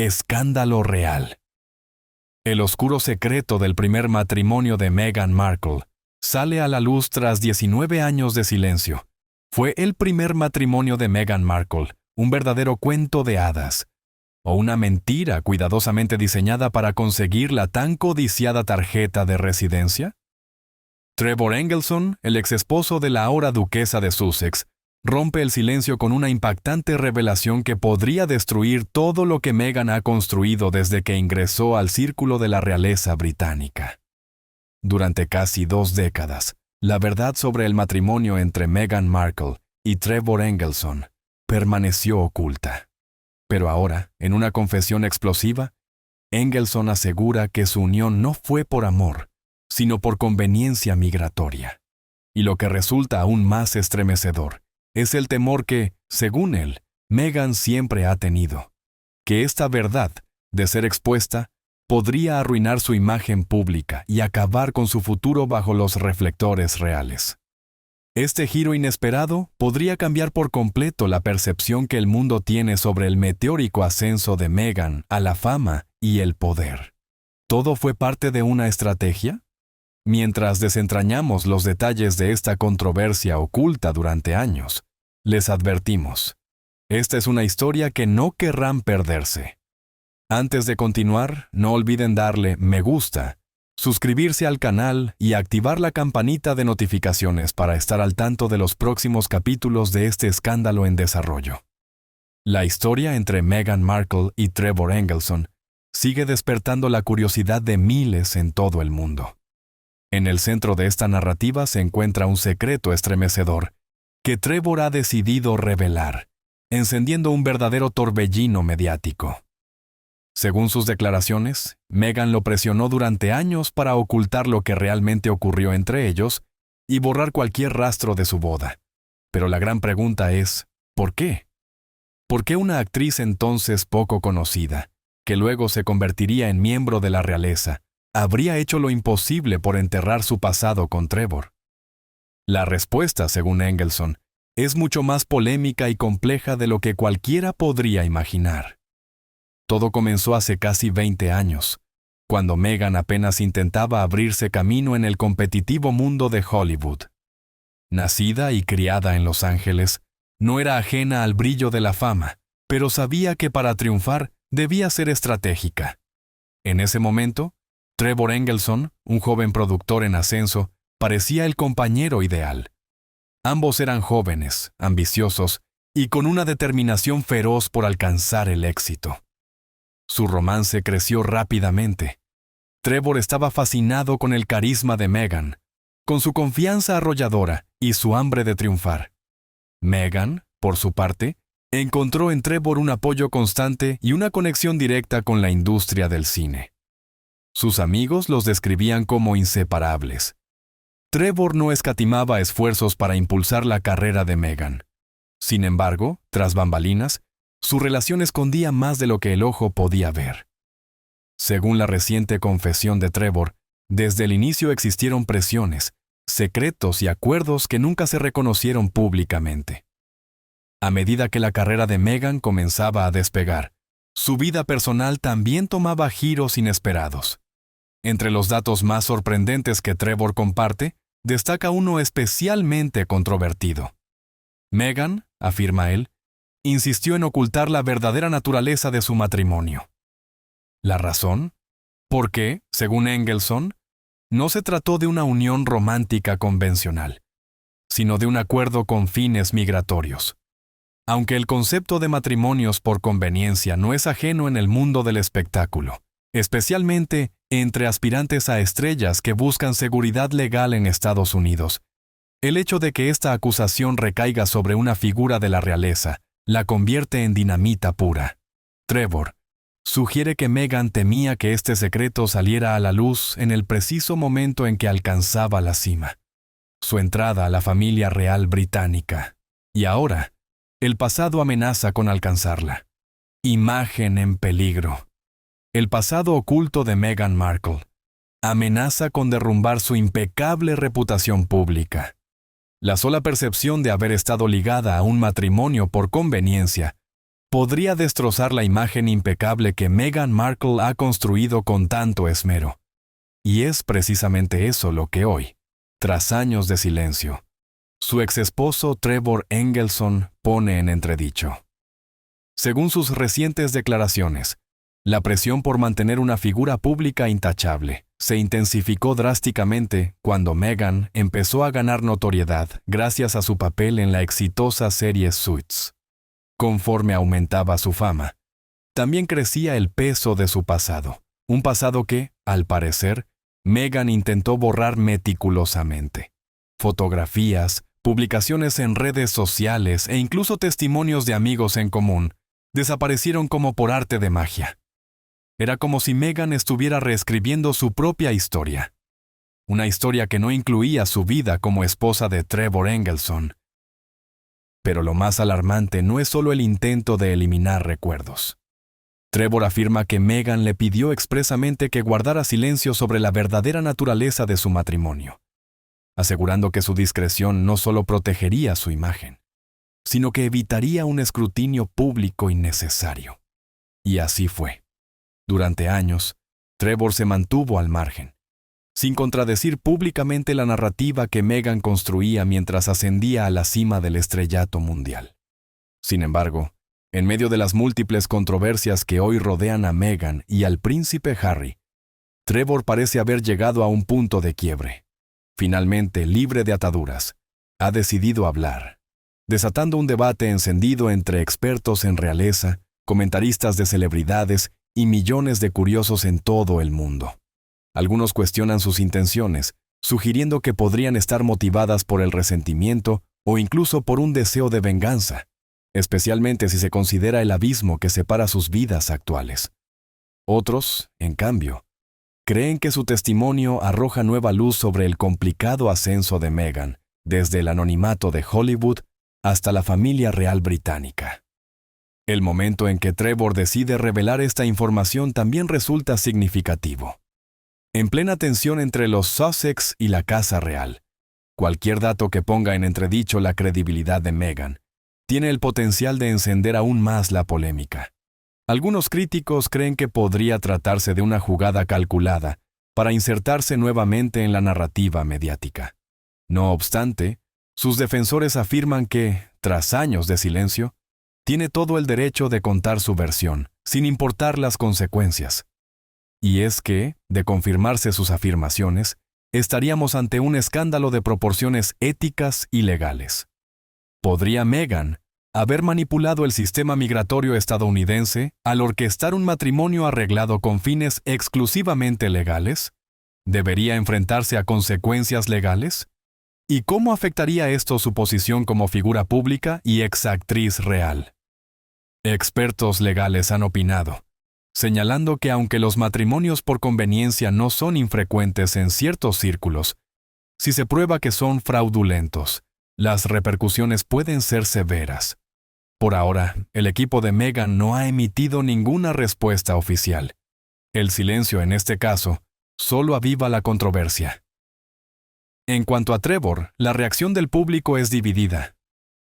Escándalo real. El oscuro secreto del primer matrimonio de Meghan Markle sale a la luz tras 19 años de silencio. ¿Fue el primer matrimonio de Meghan Markle un verdadero cuento de hadas, o una mentira cuidadosamente diseñada para conseguir la tan codiciada tarjeta de residencia? Trevor Engelson, el exesposo de la ahora duquesa de Sussex, rompe el silencio con una impactante revelación que podría destruir todo lo que Meghan ha construido desde que ingresó al círculo de la realeza británica. Durante casi 2 décadas, la verdad sobre el matrimonio entre Meghan Markle y Trevor Engelson permaneció oculta. Pero ahora, en una confesión explosiva, Engelson asegura que su unión no fue por amor, sino por conveniencia migratoria. Y lo que resulta aún más estremecedor es el temor que, según él, Meghan siempre ha tenido, que esta verdad, de ser expuesta, podría arruinar su imagen pública y acabar con su futuro bajo los reflectores reales. Este giro inesperado podría cambiar por completo la percepción que el mundo tiene sobre el meteórico ascenso de Meghan a la fama y el poder. ¿Todo fue parte de una estrategia? Mientras desentrañamos los detalles de esta controversia oculta durante años, les advertimos: esta es una historia que no querrán perderse. Antes de continuar, no olviden darle me gusta, suscribirse al canal y activar la campanita de notificaciones para estar al tanto de los próximos capítulos de este escándalo en desarrollo. La historia entre Meghan Markle y Trevor Engelson sigue despertando la curiosidad de miles en todo el mundo. En el centro de esta narrativa se encuentra un secreto estremecedor que Trevor ha decidido revelar, encendiendo un verdadero torbellino mediático. Según sus declaraciones, Meghan lo presionó durante años para ocultar lo que realmente ocurrió entre ellos y borrar cualquier rastro de su boda. Pero la gran pregunta es, ¿por qué? ¿Por qué una actriz entonces poco conocida, que luego se convertiría en miembro de la realeza, habría hecho lo imposible por enterrar su pasado con Trevor? La respuesta, según Engelson, es mucho más polémica y compleja de lo que cualquiera podría imaginar. Todo comenzó hace casi 20 años, cuando Meghan apenas intentaba abrirse camino en el competitivo mundo de Hollywood. Nacida y criada en Los Ángeles, no era ajena al brillo de la fama, pero sabía que para triunfar debía ser estratégica. En ese momento, Trevor Engelson, un joven productor en ascenso, parecía el compañero ideal. Ambos eran jóvenes, ambiciosos y con una determinación feroz por alcanzar el éxito. Su romance creció rápidamente. Trevor estaba fascinado con el carisma de Meghan, con su confianza arrolladora y su hambre de triunfar. Meghan, por su parte, encontró en Trevor un apoyo constante y una conexión directa con la industria del cine. Sus amigos los describían como inseparables. Trevor no escatimaba esfuerzos para impulsar la carrera de Meghan. Sin embargo, tras bambalinas, su relación escondía más de lo que el ojo podía ver. Según la reciente confesión de Trevor, desde el inicio existieron presiones, secretos y acuerdos que nunca se reconocieron públicamente. A medida que la carrera de Meghan comenzaba a despegar, su vida personal también tomaba giros inesperados. Entre los datos más sorprendentes que Trevor comparte, destaca uno especialmente controvertido. Meghan, afirma él, insistió en ocultar la verdadera naturaleza de su matrimonio. ¿La razón? Porque, según Engelson, no se trató de una unión romántica convencional, sino de un acuerdo con fines migratorios. Aunque el concepto de matrimonios por conveniencia no es ajeno en el mundo del espectáculo, especialmente entre aspirantes a estrellas que buscan seguridad legal en Estados Unidos, el hecho de que esta acusación recaiga sobre una figura de la realeza la convierte en dinamita pura. Trevor sugiere que Meghan temía que este secreto saliera a la luz en el preciso momento en que alcanzaba la cima, su entrada a la familia real británica. Y ahora, el pasado amenaza con alcanzarla. Imagen en peligro. El pasado oculto de Meghan Markle amenaza con derrumbar su impecable reputación pública. La sola percepción de haber estado ligada a un matrimonio por conveniencia podría destrozar la imagen impecable que Meghan Markle ha construido con tanto esmero. Y es precisamente eso lo que hoy, tras años de silencio, su exesposo Trevor Engelson pone en entredicho. Según sus recientes declaraciones, la presión por mantener una figura pública intachable se intensificó drásticamente cuando Meghan empezó a ganar notoriedad gracias a su papel en la exitosa serie Suits. Conforme aumentaba su fama, también crecía el peso de su pasado, un pasado que, al parecer, Meghan intentó borrar meticulosamente. Fotografías, publicaciones en redes sociales e incluso testimonios de amigos en común desaparecieron como por arte de magia. Era como si Meghan estuviera reescribiendo su propia historia. Una historia que no incluía su vida como esposa de Trevor Engelson. Pero lo más alarmante no es solo el intento de eliminar recuerdos. Trevor afirma que Meghan le pidió expresamente que guardara silencio sobre la verdadera naturaleza de su matrimonio, asegurando que su discreción no solo protegería su imagen, sino que evitaría un escrutinio público innecesario. Y así fue. Durante años, Trevor se mantuvo al margen, sin contradecir públicamente la narrativa que Meghan construía mientras ascendía a la cima del estrellato mundial. Sin embargo, en medio de las múltiples controversias que hoy rodean a Meghan y al príncipe Harry, Trevor parece haber llegado a un punto de quiebre. Finalmente, libre de ataduras, ha decidido hablar, desatando un debate encendido entre expertos en realeza, comentaristas de celebridades y millones de curiosos en todo el mundo. Algunos cuestionan sus intenciones, sugiriendo que podrían estar motivadas por el resentimiento o incluso por un deseo de venganza, especialmente si se considera el abismo que separa sus vidas actuales. Otros, en cambio, creen que su testimonio arroja nueva luz sobre el complicado ascenso de Meghan, desde el anonimato de Hollywood hasta la familia real británica. El momento en que Trevor decide revelar esta información también resulta significativo. En plena tensión entre los Sussex y la Casa Real, cualquier dato que ponga en entredicho la credibilidad de Meghan tiene el potencial de encender aún más la polémica. Algunos críticos creen que podría tratarse de una jugada calculada para insertarse nuevamente en la narrativa mediática. No obstante, sus defensores afirman que, tras años de silencio, tiene todo el derecho de contar su versión, sin importar las consecuencias. Y es que, de confirmarse sus afirmaciones, estaríamos ante un escándalo de proporciones éticas y legales. ¿Podría Meghan haber manipulado el sistema migratorio estadounidense al orquestar un matrimonio arreglado con fines exclusivamente legales? ¿Debería enfrentarse a consecuencias legales? ¿Y cómo afectaría esto su posición como figura pública y exactriz real? Expertos legales han opinado, señalando que aunque los matrimonios por conveniencia no son infrecuentes en ciertos círculos, si se prueba que son fraudulentos, las repercusiones pueden ser severas. Por ahora, el equipo de Meghan no ha emitido ninguna respuesta oficial. El silencio en este caso solo aviva la controversia. En cuanto a Trevor, la reacción del público es dividida.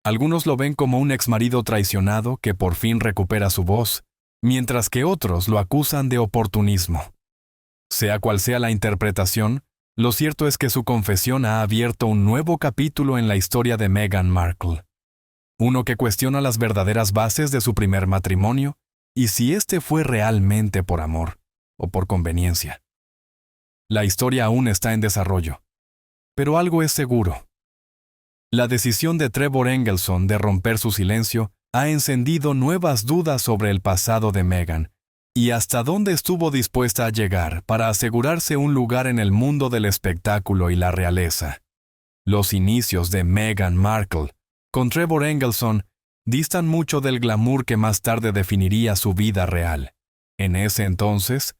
Algunos lo ven como un exmarido traicionado que por fin recupera su voz, mientras que otros lo acusan de oportunismo. Sea cual sea la interpretación, lo cierto es que su confesión ha abierto un nuevo capítulo en la historia de Meghan Markle. Uno que cuestiona las verdaderas bases de su primer matrimonio y si éste fue realmente por amor o por conveniencia. La historia aún está en desarrollo, pero algo es seguro. La decisión de Trevor Engelson de romper su silencio ha encendido nuevas dudas sobre el pasado de Meghan y hasta dónde estuvo dispuesta a llegar para asegurarse un lugar en el mundo del espectáculo y la realeza. Los inicios de Meghan Markle con Trevor Engelson distan mucho del glamour que más tarde definiría su vida real. En ese entonces,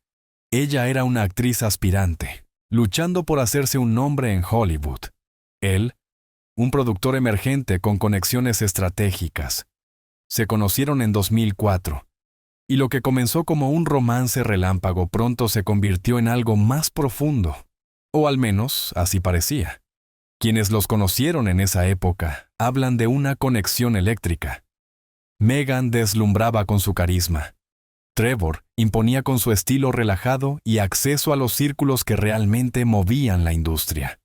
ella era una actriz aspirante, luchando por hacerse un nombre en Hollywood. Él, un productor emergente con conexiones estratégicas. Se conocieron en 2004, y lo que comenzó como un romance relámpago pronto se convirtió en algo más profundo, o al menos así parecía. Quienes los conocieron en esa época hablan de una conexión eléctrica. Meghan deslumbraba con su carisma. Trevor imponía con su estilo relajado y acceso a los círculos que realmente movían la industria.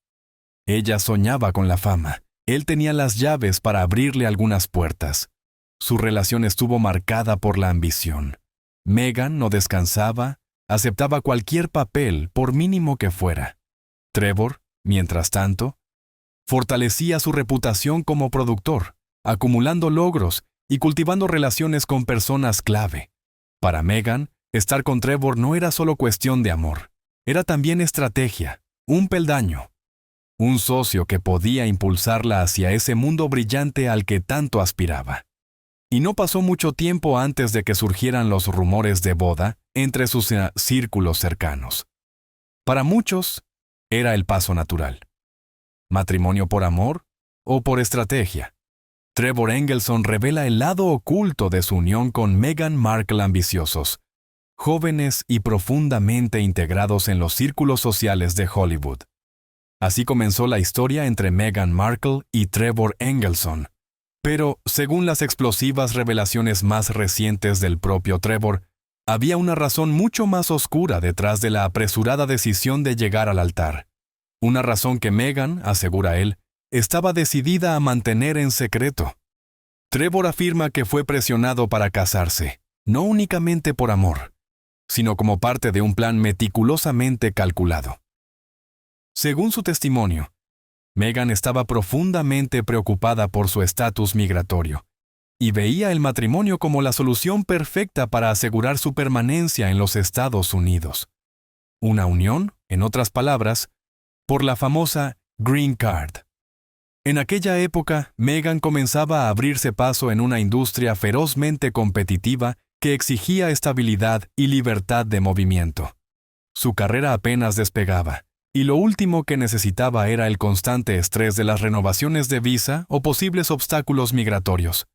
Ella soñaba con la fama. Él tenía las llaves para abrirle algunas puertas. Su relación estuvo marcada por la ambición. Meghan no descansaba, aceptaba cualquier papel, por mínimo que fuera. Trevor, mientras tanto, fortalecía su reputación como productor, acumulando logros y cultivando relaciones con personas clave. Para Meghan, estar con Trevor no era solo cuestión de amor, era también estrategia, un peldaño, un socio que podía impulsarla hacia ese mundo brillante al que tanto aspiraba. Y no pasó mucho tiempo antes de que surgieran los rumores de boda entre sus círculos cercanos. Para muchos, era el paso natural. ¿Matrimonio por amor o por estrategia? Trevor Engelson revela el lado oculto de su unión con Meghan Markle ambiciosos, jóvenes y profundamente integrados en los círculos sociales de Hollywood. Así comenzó la historia entre Meghan Markle y Trevor Engelson. Pero, según las explosivas revelaciones más recientes del propio Trevor, había una razón mucho más oscura detrás de la apresurada decisión de llegar al altar. Una razón que Meghan, asegura él, estaba decidida a mantener en secreto. Trevor afirma que fue presionado para casarse, no únicamente por amor, sino como parte de un plan meticulosamente calculado. Según su testimonio, Meghan estaba profundamente preocupada por su estatus migratorio y veía el matrimonio como la solución perfecta para asegurar su permanencia en los Estados Unidos. Una unión, en otras palabras, por la famosa Green Card. En aquella época, Meghan comenzaba a abrirse paso en una industria ferozmente competitiva que exigía estabilidad y libertad de movimiento. Su carrera apenas despegaba, y lo último que necesitaba era el constante estrés de las renovaciones de visa o posibles obstáculos migratorios.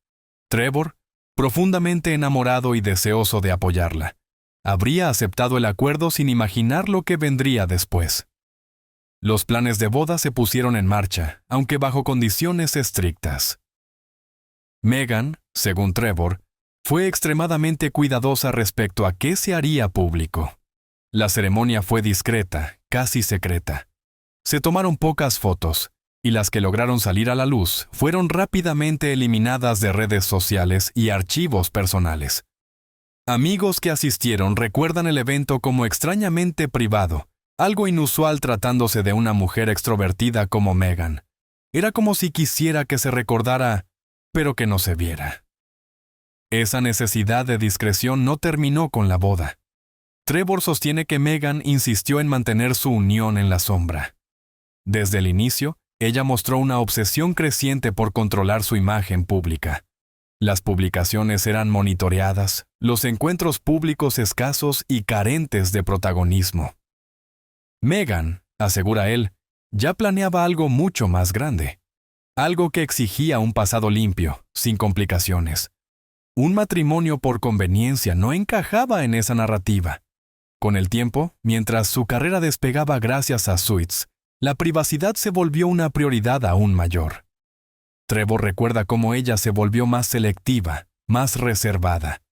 Trevor, profundamente enamorado y deseoso de apoyarla, habría aceptado el acuerdo sin imaginar lo que vendría después. Los planes de boda se pusieron en marcha, aunque bajo condiciones estrictas. Meghan, según Trevor, fue extremadamente cuidadosa respecto a qué se haría público. La ceremonia fue discreta, casi secreta. Se tomaron pocas fotos, y las que lograron salir a la luz fueron rápidamente eliminadas de redes sociales y archivos personales. Amigos que asistieron recuerdan el evento como extrañamente privado, algo inusual tratándose de una mujer extrovertida como Meghan. Era como si quisiera que se recordara, pero que no se viera. Esa necesidad de discreción no terminó con la boda. Trevor sostiene que Meghan insistió en mantener su unión en la sombra. Desde el inicio, ella mostró una obsesión creciente por controlar su imagen pública. Las publicaciones eran monitoreadas, los encuentros públicos escasos y carentes de protagonismo. Meghan, asegura él, ya planeaba algo mucho más grande. Algo que exigía un pasado limpio, sin complicaciones. Un matrimonio por conveniencia no encajaba en esa narrativa. Con el tiempo, mientras su carrera despegaba gracias a Suits, la privacidad se volvió una prioridad aún mayor. Trevor recuerda cómo ella se volvió más selectiva, más reservada.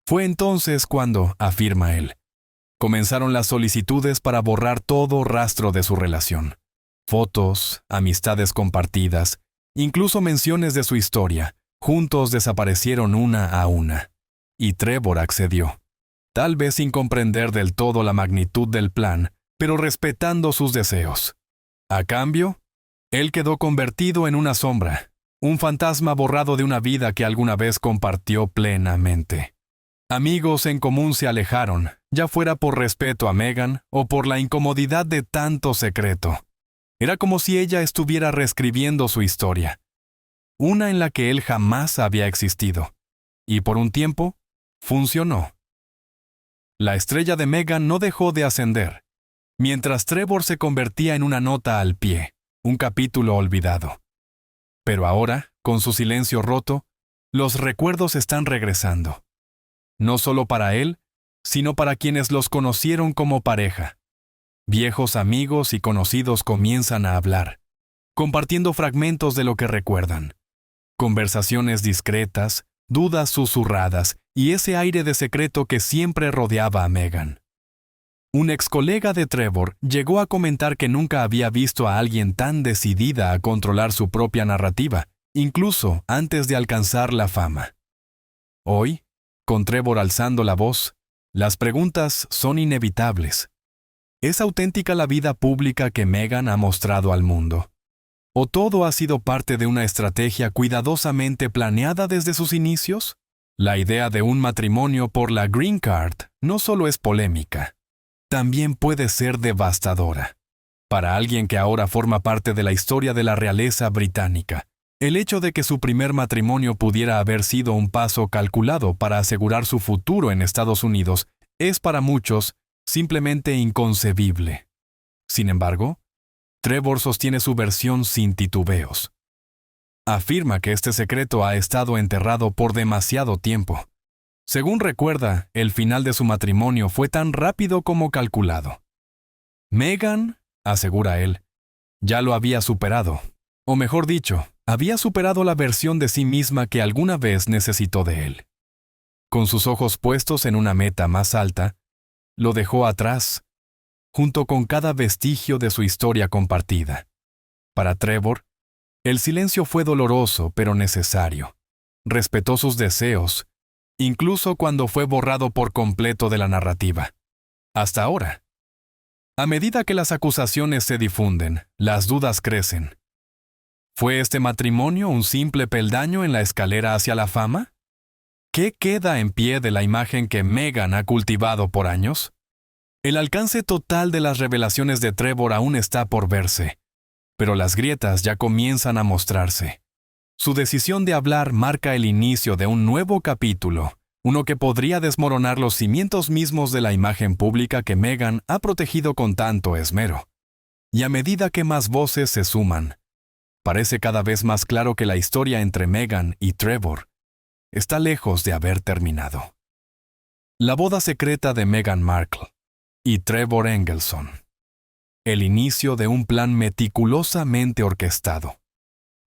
Fue entonces cuando, afirma él, comenzaron las solicitudes para borrar todo rastro de su relación. Fotos, amistades compartidas, incluso menciones de su historia, juntos desaparecieron una a una. Y Trevor accedió. Tal vez sin comprender del todo la magnitud del plan, pero respetando sus deseos. A cambio, él quedó convertido en una sombra, un fantasma borrado de una vida que alguna vez compartió plenamente. Amigos en común se alejaron, ya fuera por respeto a Meghan o por la incomodidad de tanto secreto. Era como si ella estuviera reescribiendo su historia, una en la que él jamás había existido. Y por un tiempo, funcionó. La estrella de Meghan no dejó de ascender, mientras Trevor se convertía en una nota al pie, un capítulo olvidado. Pero ahora, con su silencio roto, los recuerdos están regresando. No solo para él, sino para quienes los conocieron como pareja. Viejos amigos y conocidos comienzan a hablar, compartiendo fragmentos de lo que recuerdan. Conversaciones discretas, dudas susurradas y ese aire de secreto que siempre rodeaba a Meghan. Un ex colega de Trevor llegó a comentar que nunca había visto a alguien tan decidida a controlar su propia narrativa, incluso antes de alcanzar la fama. Hoy, con Trevor alzando la voz, las preguntas son inevitables. ¿Es auténtica la vida pública que Meghan ha mostrado al mundo? ¿O todo ha sido parte de una estrategia cuidadosamente planeada desde sus inicios? La idea de un matrimonio por la Green Card no solo es polémica, también puede ser devastadora. Para alguien que ahora forma parte de la historia de la realeza británica, el hecho de que su primer matrimonio pudiera haber sido un paso calculado para asegurar su futuro en Estados Unidos es para muchos simplemente inconcebible. Sin embargo, Trevor sostiene su versión sin titubeos. Afirma que este secreto ha estado enterrado por demasiado tiempo. Según recuerda, el final de su matrimonio fue tan rápido como calculado. Meghan, asegura él, ya lo había superado, o mejor dicho, había superado la versión de sí misma que alguna vez necesitó de él. Con sus ojos puestos en una meta más alta, lo dejó atrás, junto con cada vestigio de su historia compartida. Para Trevor, el silencio fue doloroso pero necesario. Respetó sus deseos, incluso cuando fue borrado por completo de la narrativa. Hasta ahora. A medida que las acusaciones se difunden, las dudas crecen. ¿Fue este matrimonio un simple peldaño en la escalera hacia la fama? ¿Qué queda en pie de la imagen que Meghan ha cultivado por años? El alcance total de las revelaciones de Trevor aún está por verse, pero las grietas ya comienzan a mostrarse. Su decisión de hablar marca el inicio de un nuevo capítulo, uno que podría desmoronar los cimientos mismos de la imagen pública que Meghan ha protegido con tanto esmero. Y a medida que más voces se suman, parece cada vez más claro que la historia entre Meghan y Trevor está lejos de haber terminado. La boda secreta de Meghan Markle y Trevor Engelson. El inicio de un plan meticulosamente orquestado.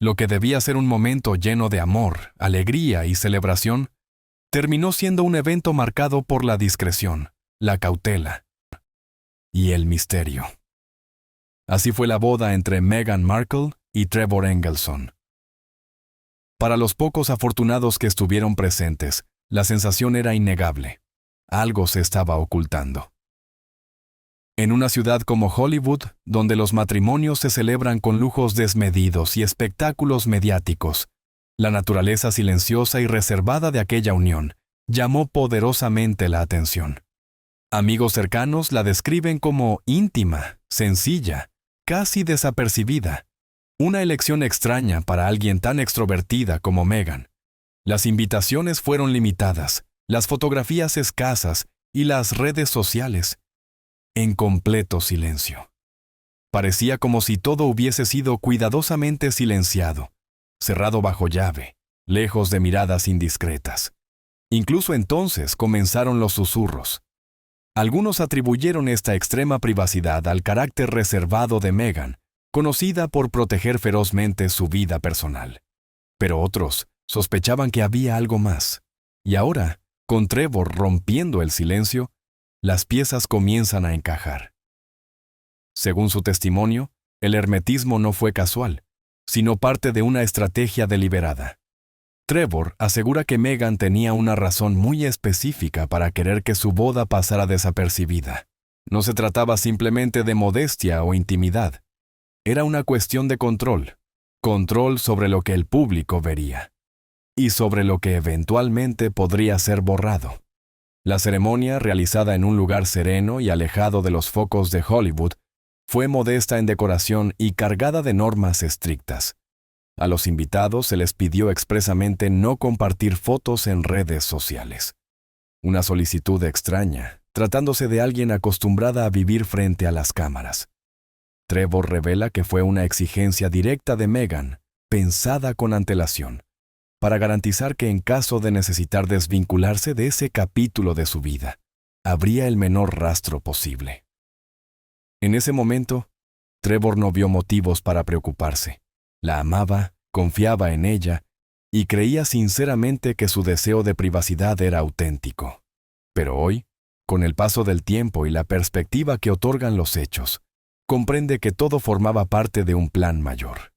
Lo que debía ser un momento lleno de amor, alegría y celebración, terminó siendo un evento marcado por la discreción, la cautela y el misterio. Así fue la boda entre Meghan Markle y Trevor Engelson. Para los pocos afortunados que estuvieron presentes, la sensación era innegable. Algo se estaba ocultando. En una ciudad como Hollywood, donde los matrimonios se celebran con lujos desmedidos y espectáculos mediáticos, la naturaleza silenciosa y reservada de aquella unión llamó poderosamente la atención. Amigos cercanos la describen como íntima, sencilla, casi desapercibida. Una elección extraña para alguien tan extrovertida como Meghan. Las invitaciones fueron limitadas, las fotografías escasas y las redes sociales en completo silencio. Parecía como si todo hubiese sido cuidadosamente silenciado, cerrado bajo llave, lejos de miradas indiscretas. Incluso entonces comenzaron los susurros. Algunos atribuyeron esta extrema privacidad al carácter reservado de Meghan, conocida por proteger ferozmente su vida personal. Pero otros sospechaban que había algo más. Y ahora, con Trevor rompiendo el silencio, las piezas comienzan a encajar. Según su testimonio, el hermetismo no fue casual, sino parte de una estrategia deliberada. Trevor asegura que Meghan tenía una razón muy específica para querer que su boda pasara desapercibida. No se trataba simplemente de modestia o intimidad. Era una cuestión de control. Control sobre lo que el público vería. Y sobre lo que eventualmente podría ser borrado. La ceremonia, realizada en un lugar sereno y alejado de los focos de Hollywood, fue modesta en decoración y cargada de normas estrictas. A los invitados se les pidió expresamente no compartir fotos en redes sociales. Una solicitud extraña, tratándose de alguien acostumbrada a vivir frente a las cámaras. Trevor revela que fue una exigencia directa de Meghan, pensada con antelación, para garantizar que en caso de necesitar desvincularse de ese capítulo de su vida, habría el menor rastro posible. En ese momento, Trevor no vio motivos para preocuparse. La amaba, confiaba en ella, y creía sinceramente que su deseo de privacidad era auténtico. Pero hoy, con el paso del tiempo y la perspectiva que otorgan los hechos, comprende que todo formaba parte de un plan mayor.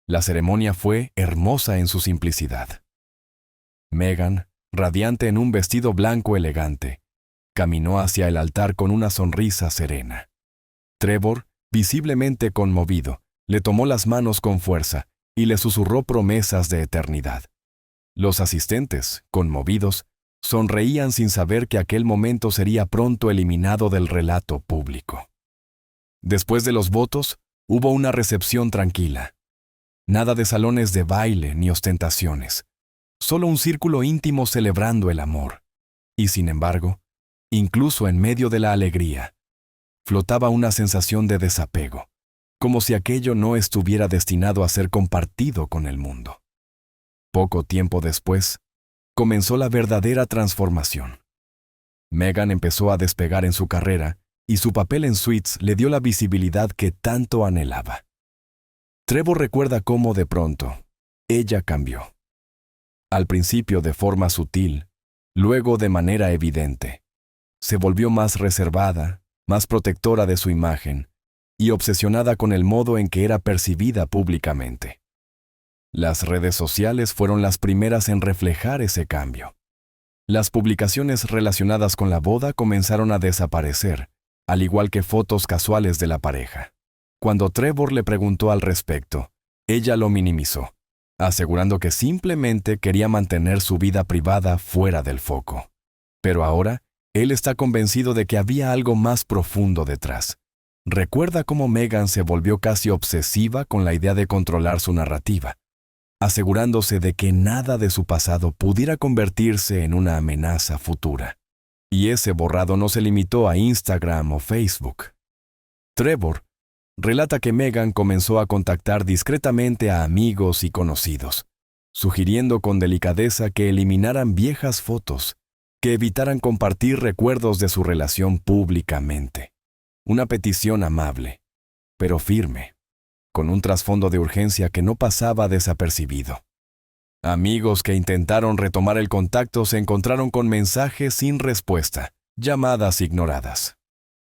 La ceremonia fue hermosa en su simplicidad. Meghan, radiante en un vestido blanco elegante, caminó hacia el altar con una sonrisa serena. Trevor, visiblemente conmovido, le tomó las manos con fuerza y le susurró promesas de eternidad. Los asistentes, conmovidos, sonreían sin saber que aquel momento sería pronto eliminado del relato público. Después de los votos, hubo una recepción tranquila. Nada de salones de baile ni ostentaciones. Solo un círculo íntimo celebrando el amor. Y sin embargo, incluso en medio de la alegría, flotaba una sensación de desapego, como si aquello no estuviera destinado a ser compartido con el mundo. Poco tiempo después, comenzó la verdadera transformación. Meghan empezó a despegar en su carrera y su papel en Suits le dio la visibilidad que tanto anhelaba. Trevor recuerda cómo de pronto, ella cambió. Al principio de forma sutil, luego de manera evidente. Se volvió más reservada, más protectora de su imagen y obsesionada con el modo en que era percibida públicamente. Las redes sociales fueron las primeras en reflejar ese cambio. Las publicaciones relacionadas con la boda comenzaron a desaparecer, al igual que fotos casuales de la pareja. Cuando Trevor le preguntó al respecto, ella lo minimizó, asegurando que simplemente quería mantener su vida privada fuera del foco. Pero ahora, él está convencido de que había algo más profundo detrás. Recuerda cómo Meghan se volvió casi obsesiva con la idea de controlar su narrativa, asegurándose de que nada de su pasado pudiera convertirse en una amenaza futura. Y ese borrado no se limitó a Instagram o Facebook. Trevor relata que Meghan comenzó a contactar discretamente a amigos y conocidos, sugiriendo con delicadeza que eliminaran viejas fotos, que evitaran compartir recuerdos de su relación públicamente. Una petición amable, pero firme, con un trasfondo de urgencia que no pasaba desapercibido. Amigos que intentaron retomar el contacto se encontraron con mensajes sin respuesta, llamadas ignoradas.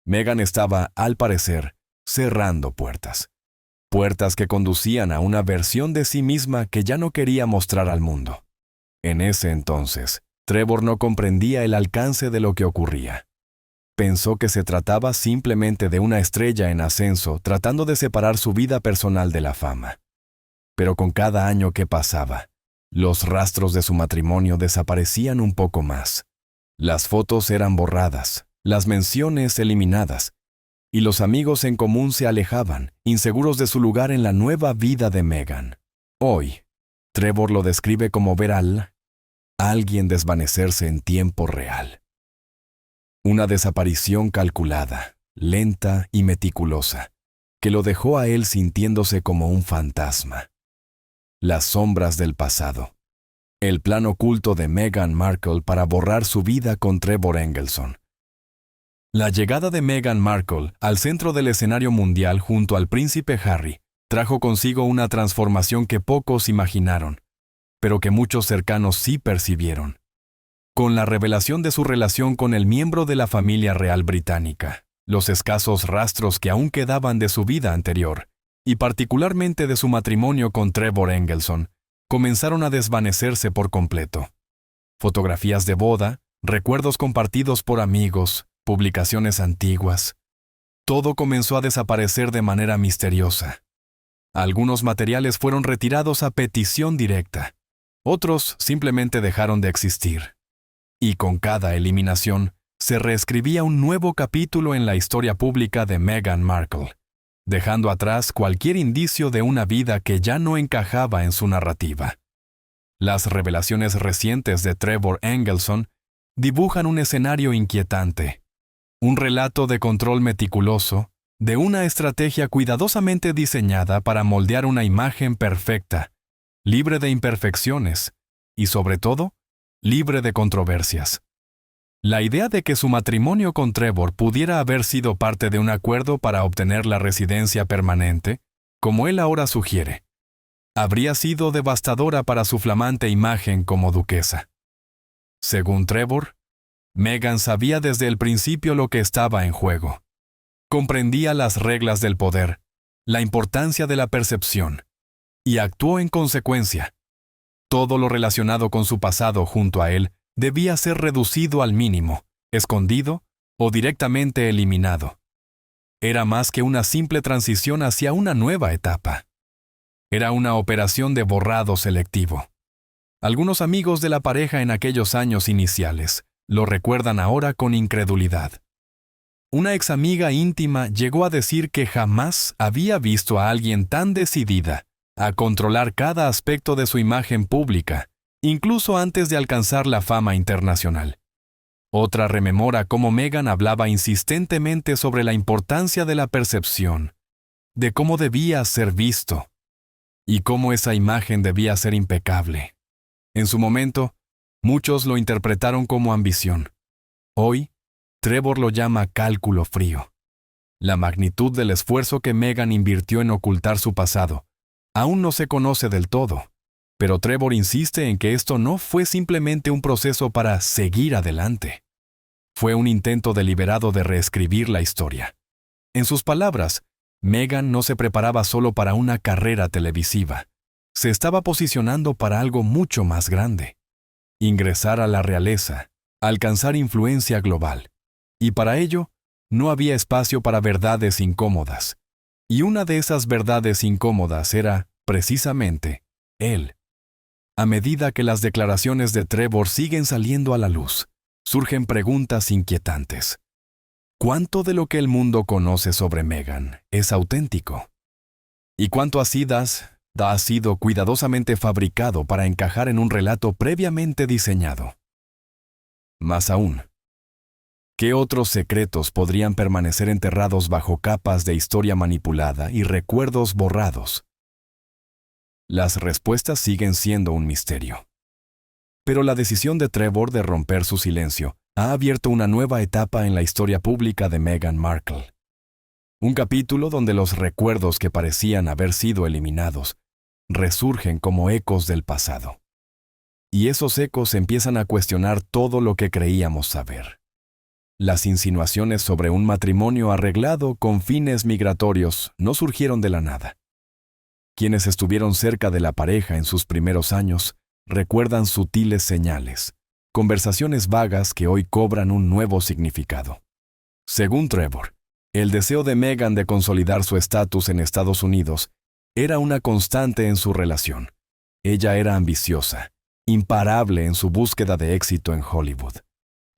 Meghan estaba, al parecer, cerrando puertas. Puertas que conducían a una versión de sí misma que ya no quería mostrar al mundo. En ese entonces, Trevor no comprendía el alcance de lo que ocurría. Pensó que se trataba simplemente de una estrella en ascenso tratando de separar su vida personal de la fama. Pero con cada año que pasaba, los rastros de su matrimonio desaparecían un poco más. Las fotos eran borradas, las menciones eliminadas, y los amigos en común se alejaban, inseguros de su lugar en la nueva vida de Meghan. Hoy, Trevor lo describe como ver a alguien desvanecerse en tiempo real. Una desaparición calculada, lenta y meticulosa, que lo dejó a él sintiéndose como un fantasma. Las sombras del pasado. El plan oculto de Meghan Markle para borrar su vida con Trevor Engelson. La llegada de Meghan Markle al centro del escenario mundial junto al príncipe Harry trajo consigo una transformación que pocos imaginaron, pero que muchos cercanos sí percibieron. Con la revelación de su relación con el miembro de la familia real británica, los escasos rastros que aún quedaban de su vida anterior, y particularmente de su matrimonio con Trevor Engelson, comenzaron a desvanecerse por completo. Fotografías de boda, recuerdos compartidos por amigos, publicaciones antiguas. Todo comenzó a desaparecer de manera misteriosa. Algunos materiales fueron retirados a petición directa. Otros simplemente dejaron de existir. Y con cada eliminación, se reescribía un nuevo capítulo en la historia pública de Meghan Markle, dejando atrás cualquier indicio de una vida que ya no encajaba en su narrativa. Las revelaciones recientes de Trevor Engelson dibujan un escenario inquietante, un relato de control meticuloso, de una estrategia cuidadosamente diseñada para moldear una imagen perfecta, libre de imperfecciones y, sobre todo, libre de controversias. La idea de que su matrimonio con Trevor pudiera haber sido parte de un acuerdo para obtener la residencia permanente, como él ahora sugiere, habría sido devastadora para su flamante imagen como duquesa. Según Trevor, Meghan sabía desde el principio lo que estaba en juego. Comprendía las reglas del poder, la importancia de la percepción, y actuó en consecuencia. Todo lo relacionado con su pasado junto a él debía ser reducido al mínimo, escondido o directamente eliminado. Era más que una simple transición hacia una nueva etapa. Era una operación de borrado selectivo. Algunos amigos de la pareja en aquellos años iniciales lo recuerdan ahora con incredulidad. Una ex amiga íntima llegó a decir que jamás había visto a alguien tan decidida a controlar cada aspecto de su imagen pública, incluso antes de alcanzar la fama internacional. Otra rememora cómo Meghan hablaba insistentemente sobre la importancia de la percepción, de cómo debía ser visto, y cómo esa imagen debía ser impecable. En su momento, muchos lo interpretaron como ambición. Hoy, Trevor lo llama cálculo frío. La magnitud del esfuerzo que Meghan invirtió en ocultar su pasado aún no se conoce del todo, pero Trevor insiste en que esto no fue simplemente un proceso para seguir adelante. Fue un intento deliberado de reescribir la historia. En sus palabras, Meghan no se preparaba solo para una carrera televisiva. Se estaba posicionando para algo mucho más grande. Ingresar a la realeza, alcanzar influencia global. Y para ello, no había espacio para verdades incómodas. Y una de esas verdades incómodas era, precisamente, él. A medida que las declaraciones de Trevor siguen saliendo a la luz, surgen preguntas inquietantes. ¿Cuánto de lo que el mundo conoce sobre Meghan es auténtico? ¿Y cuánto ha sido cuidadosamente fabricado para encajar en un relato previamente diseñado? Más aún, ¿qué otros secretos podrían permanecer enterrados bajo capas de historia manipulada y recuerdos borrados? Las respuestas siguen siendo un misterio. Pero la decisión de Trevor de romper su silencio ha abierto una nueva etapa en la historia pública de Meghan Markle. Un capítulo donde los recuerdos que parecían haber sido eliminados resurgen como ecos del pasado. Y esos ecos empiezan a cuestionar todo lo que creíamos saber. Las insinuaciones sobre un matrimonio arreglado con fines migratorios no surgieron de la nada. Quienes estuvieron cerca de la pareja en sus primeros años recuerdan sutiles señales, conversaciones vagas que hoy cobran un nuevo significado. Según Trevor, el deseo de Meghan de consolidar su estatus en Estados Unidos era una constante en su relación. Ella era ambiciosa, imparable en su búsqueda de éxito en Hollywood.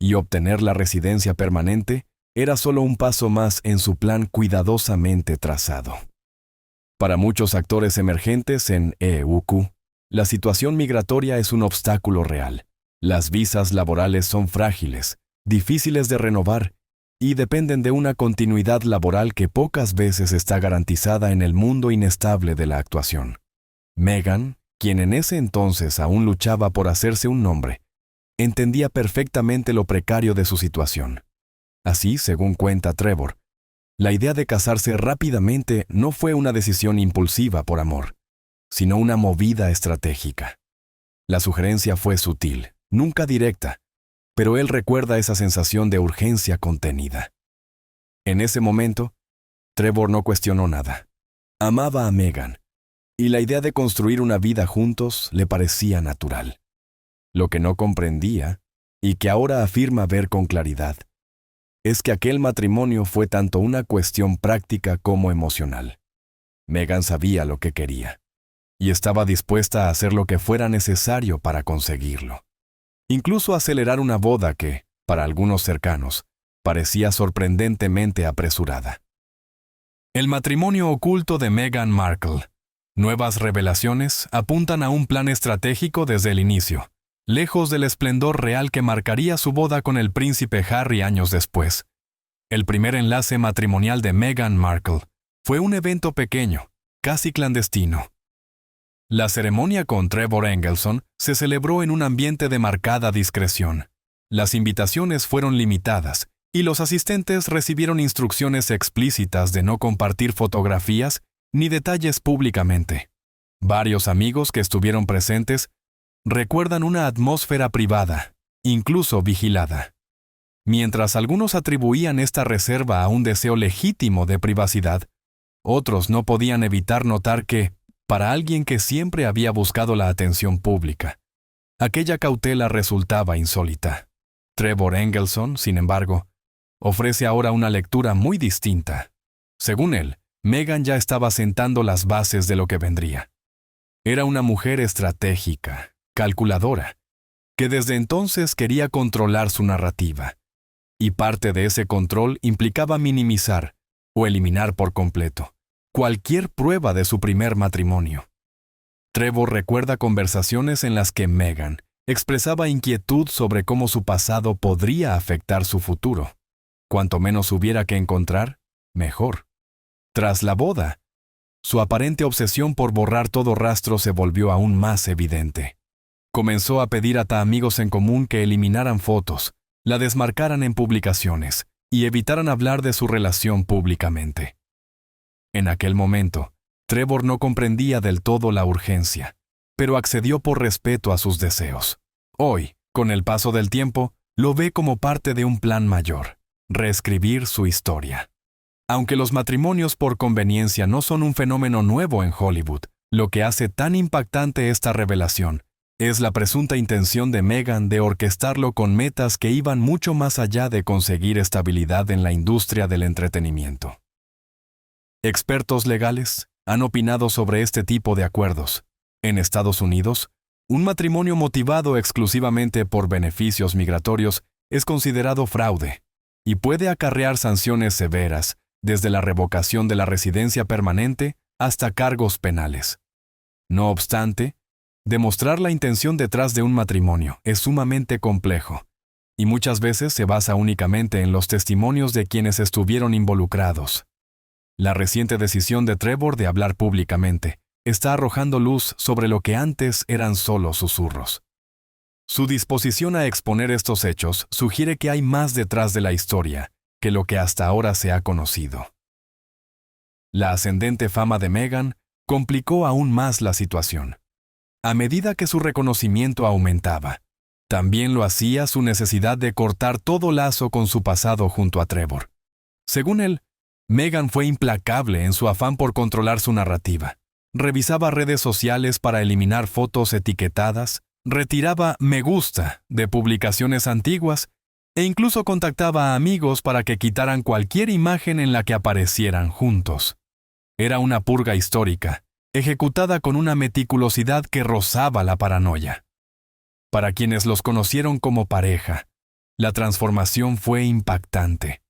Y obtener la residencia permanente era solo un paso más en su plan cuidadosamente trazado. Para muchos actores emergentes en EUQ, la situación migratoria es un obstáculo real. Las visas laborales son frágiles, difíciles de renovar y dependen de una continuidad laboral que pocas veces está garantizada en el mundo inestable de la actuación. Meghan, quien en ese entonces aún luchaba por hacerse un nombre, entendía perfectamente lo precario de su situación. Así, según cuenta Trevor, la idea de casarse rápidamente no fue una decisión impulsiva por amor, sino una movida estratégica. La sugerencia fue sutil, nunca directa, pero él recuerda esa sensación de urgencia contenida. En ese momento, Trevor no cuestionó nada. Amaba a Meghan, y la idea de construir una vida juntos le parecía natural. Lo que no comprendía, y que ahora afirma ver con claridad, es que aquel matrimonio fue tanto una cuestión práctica como emocional. Meghan sabía lo que quería, y estaba dispuesta a hacer lo que fuera necesario para conseguirlo. Incluso acelerar una boda que, para algunos cercanos, parecía sorprendentemente apresurada. El matrimonio oculto de Meghan Markle. Nuevas revelaciones apuntan a un plan estratégico desde el inicio, lejos del esplendor real que marcaría su boda con el príncipe Harry años después. El primer enlace matrimonial de Meghan Markle fue un evento pequeño, casi clandestino. La ceremonia con Trevor Engelson se celebró en un ambiente de marcada discreción. Las invitaciones fueron limitadas y los asistentes recibieron instrucciones explícitas de no compartir fotografías ni detalles públicamente. Varios amigos que estuvieron presentes recuerdan una atmósfera privada, incluso vigilada. Mientras algunos atribuían esta reserva a un deseo legítimo de privacidad, otros no podían evitar notar que, para alguien que siempre había buscado la atención pública, aquella cautela resultaba insólita. Trevor Engelson, sin embargo, ofrece ahora una lectura muy distinta. Según él, Meghan ya estaba sentando las bases de lo que vendría. Era una mujer estratégica, calculadora, que desde entonces quería controlar su narrativa, y parte de ese control implicaba minimizar o eliminar por completo cualquier prueba de su primer matrimonio. Trevor recuerda conversaciones en las que Meghan expresaba inquietud sobre cómo su pasado podría afectar su futuro. Cuanto menos hubiera que encontrar, mejor. Tras la boda, su aparente obsesión por borrar todo rastro se volvió aún más evidente. Comenzó a pedir a amigos en común que eliminaran fotos, la desmarcaran en publicaciones y evitaran hablar de su relación públicamente. En aquel momento, Trevor no comprendía del todo la urgencia, pero accedió por respeto a sus deseos. Hoy, con el paso del tiempo, lo ve como parte de un plan mayor: reescribir su historia. Aunque los matrimonios por conveniencia no son un fenómeno nuevo en Hollywood, lo que hace tan impactante esta revelación es la presunta intención de Meghan de orquestarlo con metas que iban mucho más allá de conseguir estabilidad en la industria del entretenimiento. Expertos legales han opinado sobre este tipo de acuerdos. En Estados Unidos, un matrimonio motivado exclusivamente por beneficios migratorios es considerado fraude y puede acarrear sanciones severas, desde la revocación de la residencia permanente hasta cargos penales. No obstante, demostrar la intención detrás de un matrimonio es sumamente complejo, y muchas veces se basa únicamente en los testimonios de quienes estuvieron involucrados. La reciente decisión de Trevor de hablar públicamente está arrojando luz sobre lo que antes eran solo susurros. Su disposición a exponer estos hechos sugiere que hay más detrás de la historia que lo que hasta ahora se ha conocido. La ascendente fama de Meghan complicó aún más la situación. A medida que su reconocimiento aumentaba, también lo hacía su necesidad de cortar todo lazo con su pasado junto a Trevor. Según él, Meghan fue implacable en su afán por controlar su narrativa. Revisaba redes sociales para eliminar fotos etiquetadas, retiraba me gusta de publicaciones antiguas e incluso contactaba a amigos para que quitaran cualquier imagen en la que aparecieran juntos. Era una purga histórica, ejecutada con una meticulosidad que rozaba la paranoia. Para quienes los conocieron como pareja, la transformación fue impactante.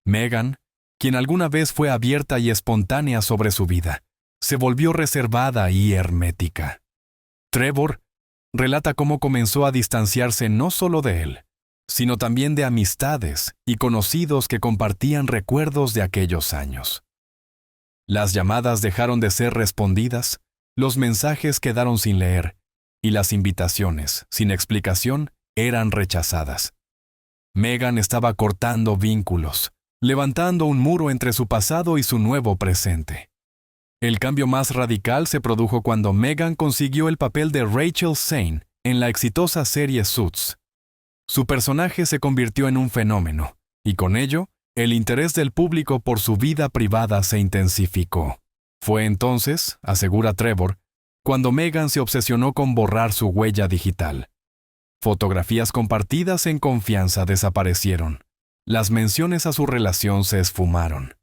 Meghan, quien alguna vez fue abierta y espontánea sobre su vida, se volvió reservada y hermética. Trevor relata cómo comenzó a distanciarse no solo de él, sino también de amistades y conocidos que compartían recuerdos de aquellos años. Las llamadas dejaron de ser respondidas, los mensajes quedaron sin leer, y las invitaciones, sin explicación, eran rechazadas. Meghan estaba cortando vínculos, levantando un muro entre su pasado y su nuevo presente. El cambio más radical se produjo cuando Meghan consiguió el papel de Rachel Zane en la exitosa serie Suits. Su personaje se convirtió en un fenómeno, y con ello, el interés del público por su vida privada se intensificó. Fue entonces, asegura Trevor, cuando Meghan se obsesionó con borrar su huella digital. Fotografías compartidas en confianza desaparecieron. Las menciones a su relación se esfumaron.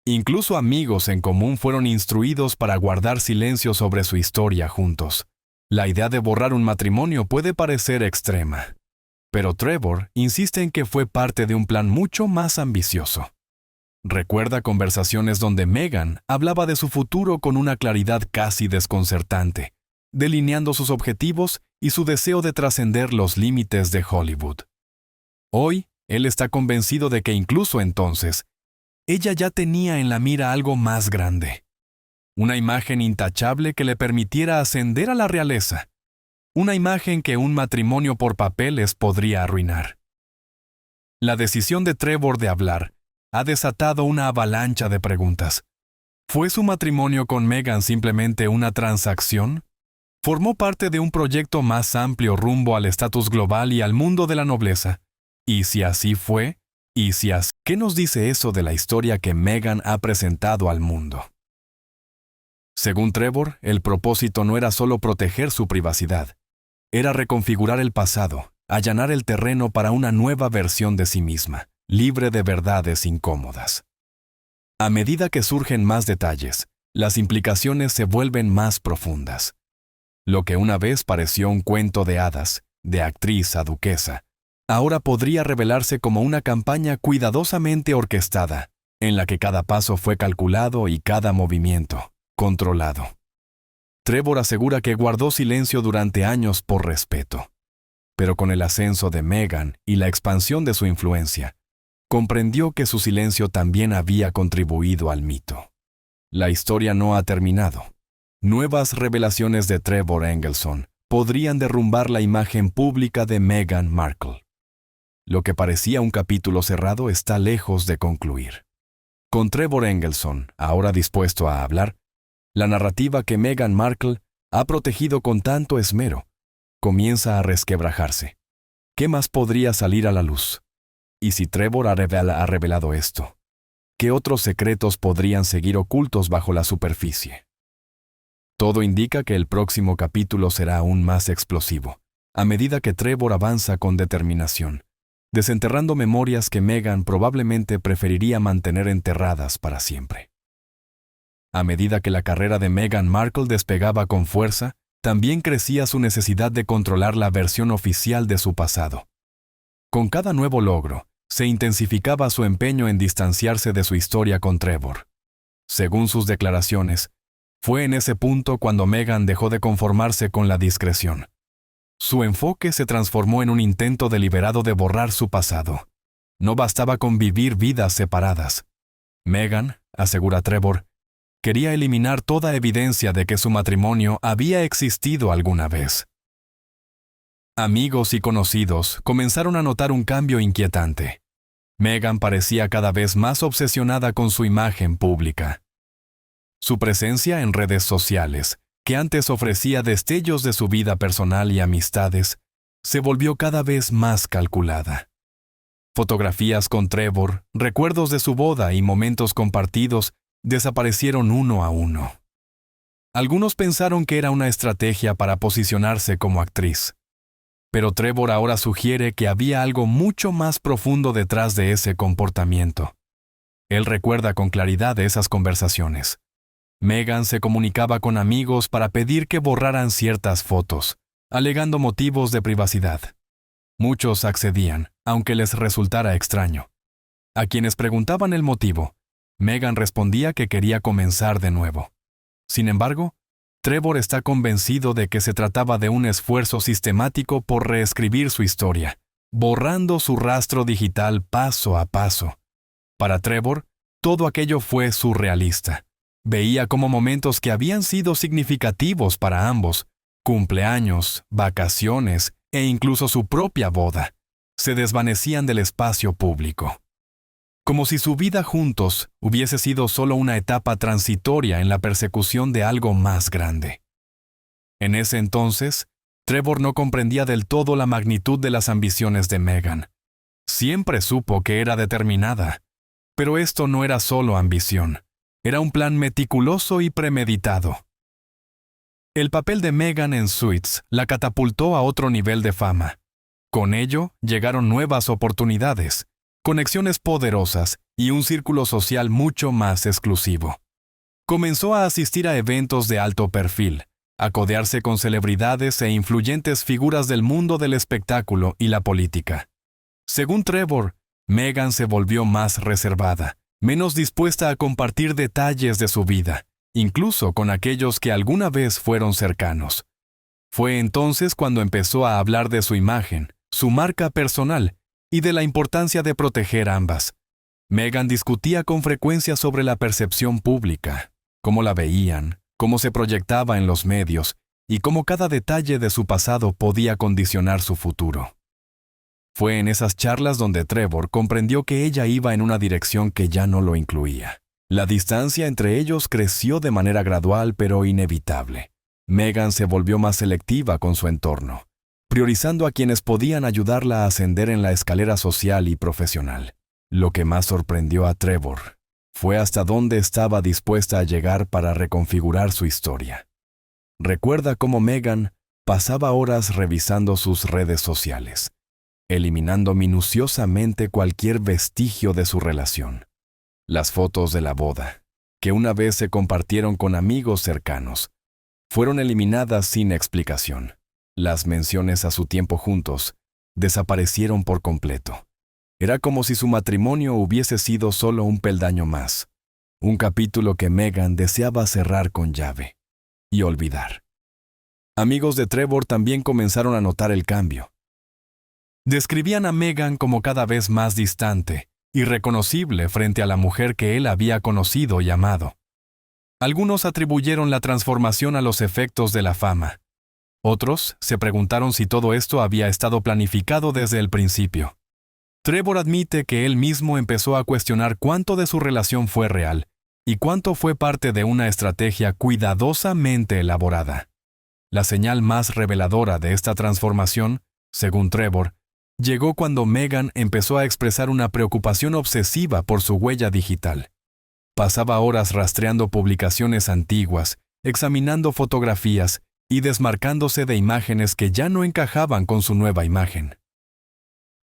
Incluso amigos en común fueron instruidos para guardar silencio sobre su historia juntos. La idea de borrar un matrimonio puede parecer extrema, pero Trevor insiste en que fue parte de un plan mucho más ambicioso. Recuerda conversaciones donde Meghan hablaba de su futuro con una claridad casi desconcertante, delineando sus objetivos y su deseo de trascender los límites de Hollywood. Hoy, él está convencido de que incluso entonces, ella ya tenía en la mira algo más grande. Una imagen intachable que le permitiera ascender a la realeza. Una imagen que un matrimonio por papeles podría arruinar. La decisión de Trevor de hablar ha desatado una avalancha de preguntas. ¿Fue su matrimonio con Meghan simplemente una transacción? ¿Formó parte de un proyecto más amplio rumbo al estatus global y al mundo de la nobleza? Y si así fue, ¿qué nos dice eso de la historia que Meghan ha presentado al mundo? Según Trevor, el propósito no era solo proteger su privacidad, era reconfigurar el pasado, allanar el terreno para una nueva versión de sí misma, libre de verdades incómodas. A medida que surgen más detalles, las implicaciones se vuelven más profundas. Lo que una vez pareció un cuento de hadas, de actriz a duquesa, ahora podría revelarse como una campaña cuidadosamente orquestada, en la que cada paso fue calculado y cada movimiento controlado. Trevor asegura que guardó silencio durante años por respeto, pero con el ascenso de Meghan y la expansión de su influencia, comprendió que su silencio también había contribuido al mito. La historia no ha terminado. Nuevas revelaciones de Trevor Engelson podrían derrumbar la imagen pública de Meghan Markle. Lo que parecía un capítulo cerrado está lejos de concluir. Con Trevor Engelson, ahora dispuesto a hablar, la narrativa que Meghan Markle ha protegido con tanto esmero comienza a resquebrajarse. ¿Qué más podría salir a la luz? Y si Trevor ha revelado esto, ¿qué otros secretos podrían seguir ocultos bajo la superficie? Todo indica que el próximo capítulo será aún más explosivo, a medida que Trevor avanza con determinación, desenterrando memorias que Meghan probablemente preferiría mantener enterradas para siempre. A medida que la carrera de Meghan Markle despegaba con fuerza, también crecía su necesidad de controlar la versión oficial de su pasado. Con cada nuevo logro, se intensificaba su empeño en distanciarse de su historia con Trevor. Según sus declaraciones, fue en ese punto cuando Meghan dejó de conformarse con la discreción. Su enfoque se transformó en un intento deliberado de borrar su pasado. No bastaba con vivir vidas separadas. Meghan, asegura Trevor, quería eliminar toda evidencia de que su matrimonio había existido alguna vez. Amigos y conocidos comenzaron a notar un cambio inquietante. Meghan parecía cada vez más obsesionada con su imagen pública. Su presencia en redes sociales, que antes ofrecía destellos de su vida personal y amistades, se volvió cada vez más calculada. Fotografías con Trevor, recuerdos de su boda y momentos compartidos desaparecieron uno a uno. Algunos pensaron que era una estrategia para posicionarse como actriz. Pero Trevor ahora sugiere que había algo mucho más profundo detrás de ese comportamiento. Él recuerda con claridad esas conversaciones. Meghan se comunicaba con amigos para pedir que borraran ciertas fotos, alegando motivos de privacidad. Muchos accedían, aunque les resultara extraño. A quienes preguntaban el motivo, Meghan respondía que quería comenzar de nuevo. Sin embargo, Trevor está convencido de que se trataba de un esfuerzo sistemático por reescribir su historia, borrando su rastro digital paso a paso. Para Trevor, todo aquello fue surrealista. Veía como momentos que habían sido significativos para ambos, cumpleaños, vacaciones e incluso su propia boda, se desvanecían del espacio público. Como si su vida juntos hubiese sido solo una etapa transitoria en la persecución de algo más grande. En ese entonces, Trevor no comprendía del todo la magnitud de las ambiciones de Meghan. Siempre supo que era determinada, pero esto no era solo ambición, era un plan meticuloso y premeditado. El papel de Meghan en Suits la catapultó a otro nivel de fama. Con ello, llegaron nuevas oportunidades, conexiones poderosas y un círculo social mucho más exclusivo. Comenzó a asistir a eventos de alto perfil, a codearse con celebridades e influyentes figuras del mundo del espectáculo y la política. Según Trevor, Meghan se volvió más reservada, menos dispuesta a compartir detalles de su vida, incluso con aquellos que alguna vez fueron cercanos. Fue entonces cuando empezó a hablar de su imagen, su marca personal, y de la importancia de proteger ambas. Meghan discutía con frecuencia sobre la percepción pública, cómo la veían, cómo se proyectaba en los medios y cómo cada detalle de su pasado podía condicionar su futuro. Fue en esas charlas donde Trevor comprendió que ella iba en una dirección que ya no lo incluía. La distancia entre ellos creció de manera gradual pero inevitable. Meghan se volvió más selectiva con su entorno, priorizando a quienes podían ayudarla a ascender en la escalera social y profesional. Lo que más sorprendió a Trevor fue hasta dónde estaba dispuesta a llegar para reconfigurar su historia. Recuerda cómo Meghan pasaba horas revisando sus redes sociales, eliminando minuciosamente cualquier vestigio de su relación. Las fotos de la boda, que una vez se compartieron con amigos cercanos, fueron eliminadas sin explicación. Las menciones a su tiempo juntos desaparecieron por completo. Era como si su matrimonio hubiese sido solo un peldaño más, un capítulo que Meghan deseaba cerrar con llave y olvidar. Amigos de Trevor también comenzaron a notar el cambio. Describían a Meghan como cada vez más distante, irreconocible frente a la mujer que él había conocido y amado. Algunos atribuyeron la transformación a los efectos de la fama. Otros se preguntaron si todo esto había estado planificado desde el principio. Trevor admite que él mismo empezó a cuestionar cuánto de su relación fue real y cuánto fue parte de una estrategia cuidadosamente elaborada. La señal más reveladora de esta transformación, según Trevor, llegó cuando Meghan empezó a expresar una preocupación obsesiva por su huella digital. Pasaba horas rastreando publicaciones antiguas, examinando fotografías y desmarcándose de imágenes que ya no encajaban con su nueva imagen.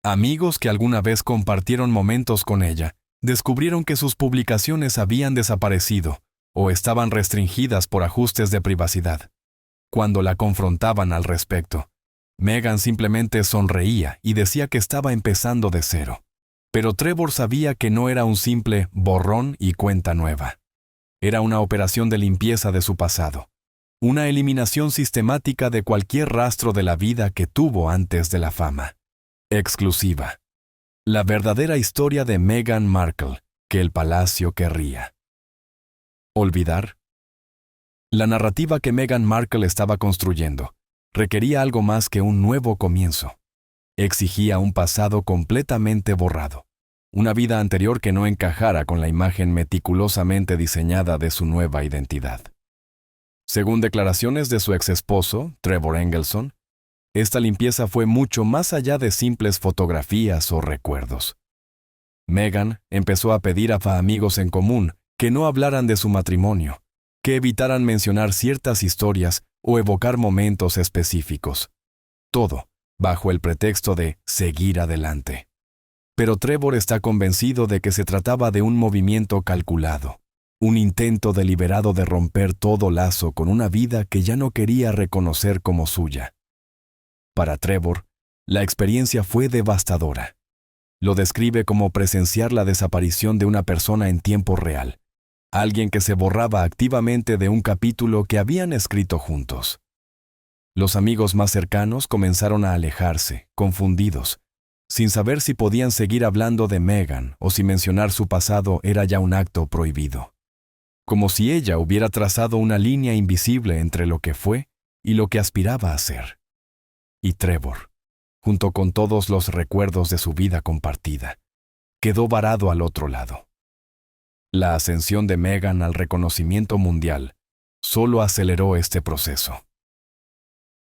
Amigos que alguna vez compartieron momentos con ella descubrieron que sus publicaciones habían desaparecido o estaban restringidas por ajustes de privacidad. Cuando la confrontaban al respecto, Meghan simplemente sonreía y decía que estaba empezando de cero. Pero Trevor sabía que no era un simple borrón y cuenta nueva. Era una operación de limpieza de su pasado, una eliminación sistemática de cualquier rastro de la vida que tuvo antes de la fama. Exclusiva. La verdadera historia de Meghan Markle, que el palacio querría. ¿Olvidar? La narrativa que Meghan Markle estaba construyendo requería algo más que un nuevo comienzo. Exigía un pasado completamente borrado, una vida anterior que no encajara con la imagen meticulosamente diseñada de su nueva identidad. Según declaraciones de su exesposo, Trevor Engelson, esta limpieza fue mucho más allá de simples fotografías o recuerdos. Meghan empezó a pedir a amigos en común que no hablaran de su matrimonio, que evitaran mencionar ciertas historias o evocar momentos específicos. Todo bajo el pretexto de seguir adelante. Pero Trevor está convencido de que se trataba de un movimiento calculado, un intento deliberado de romper todo lazo con una vida que ya no quería reconocer como suya. Para Trevor, la experiencia fue devastadora. Lo describe como presenciar la desaparición de una persona en tiempo real, alguien que se borraba activamente de un capítulo que habían escrito juntos. Los amigos más cercanos comenzaron a alejarse, confundidos, sin saber si podían seguir hablando de Meghan o si mencionar su pasado era ya un acto prohibido. Como si ella hubiera trazado una línea invisible entre lo que fue y lo que aspiraba a ser. Y Trevor, junto con todos los recuerdos de su vida compartida, quedó varado al otro lado. La ascensión de Meghan al reconocimiento mundial solo aceleró este proceso.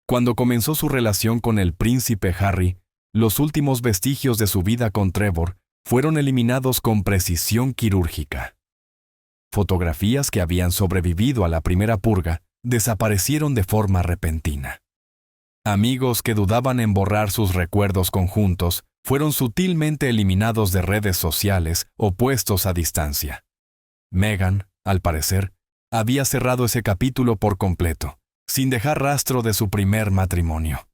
Cuando comenzó su relación con el príncipe Harry, los últimos vestigios de su vida con Trevor fueron eliminados con precisión quirúrgica. Fotografías que habían sobrevivido a la primera purga desaparecieron de forma repentina. Amigos que dudaban en borrar sus recuerdos conjuntos fueron sutilmente eliminados de redes sociales o puestos a distancia. Meghan, al parecer, había cerrado ese capítulo por completo, sin dejar rastro de su primer matrimonio.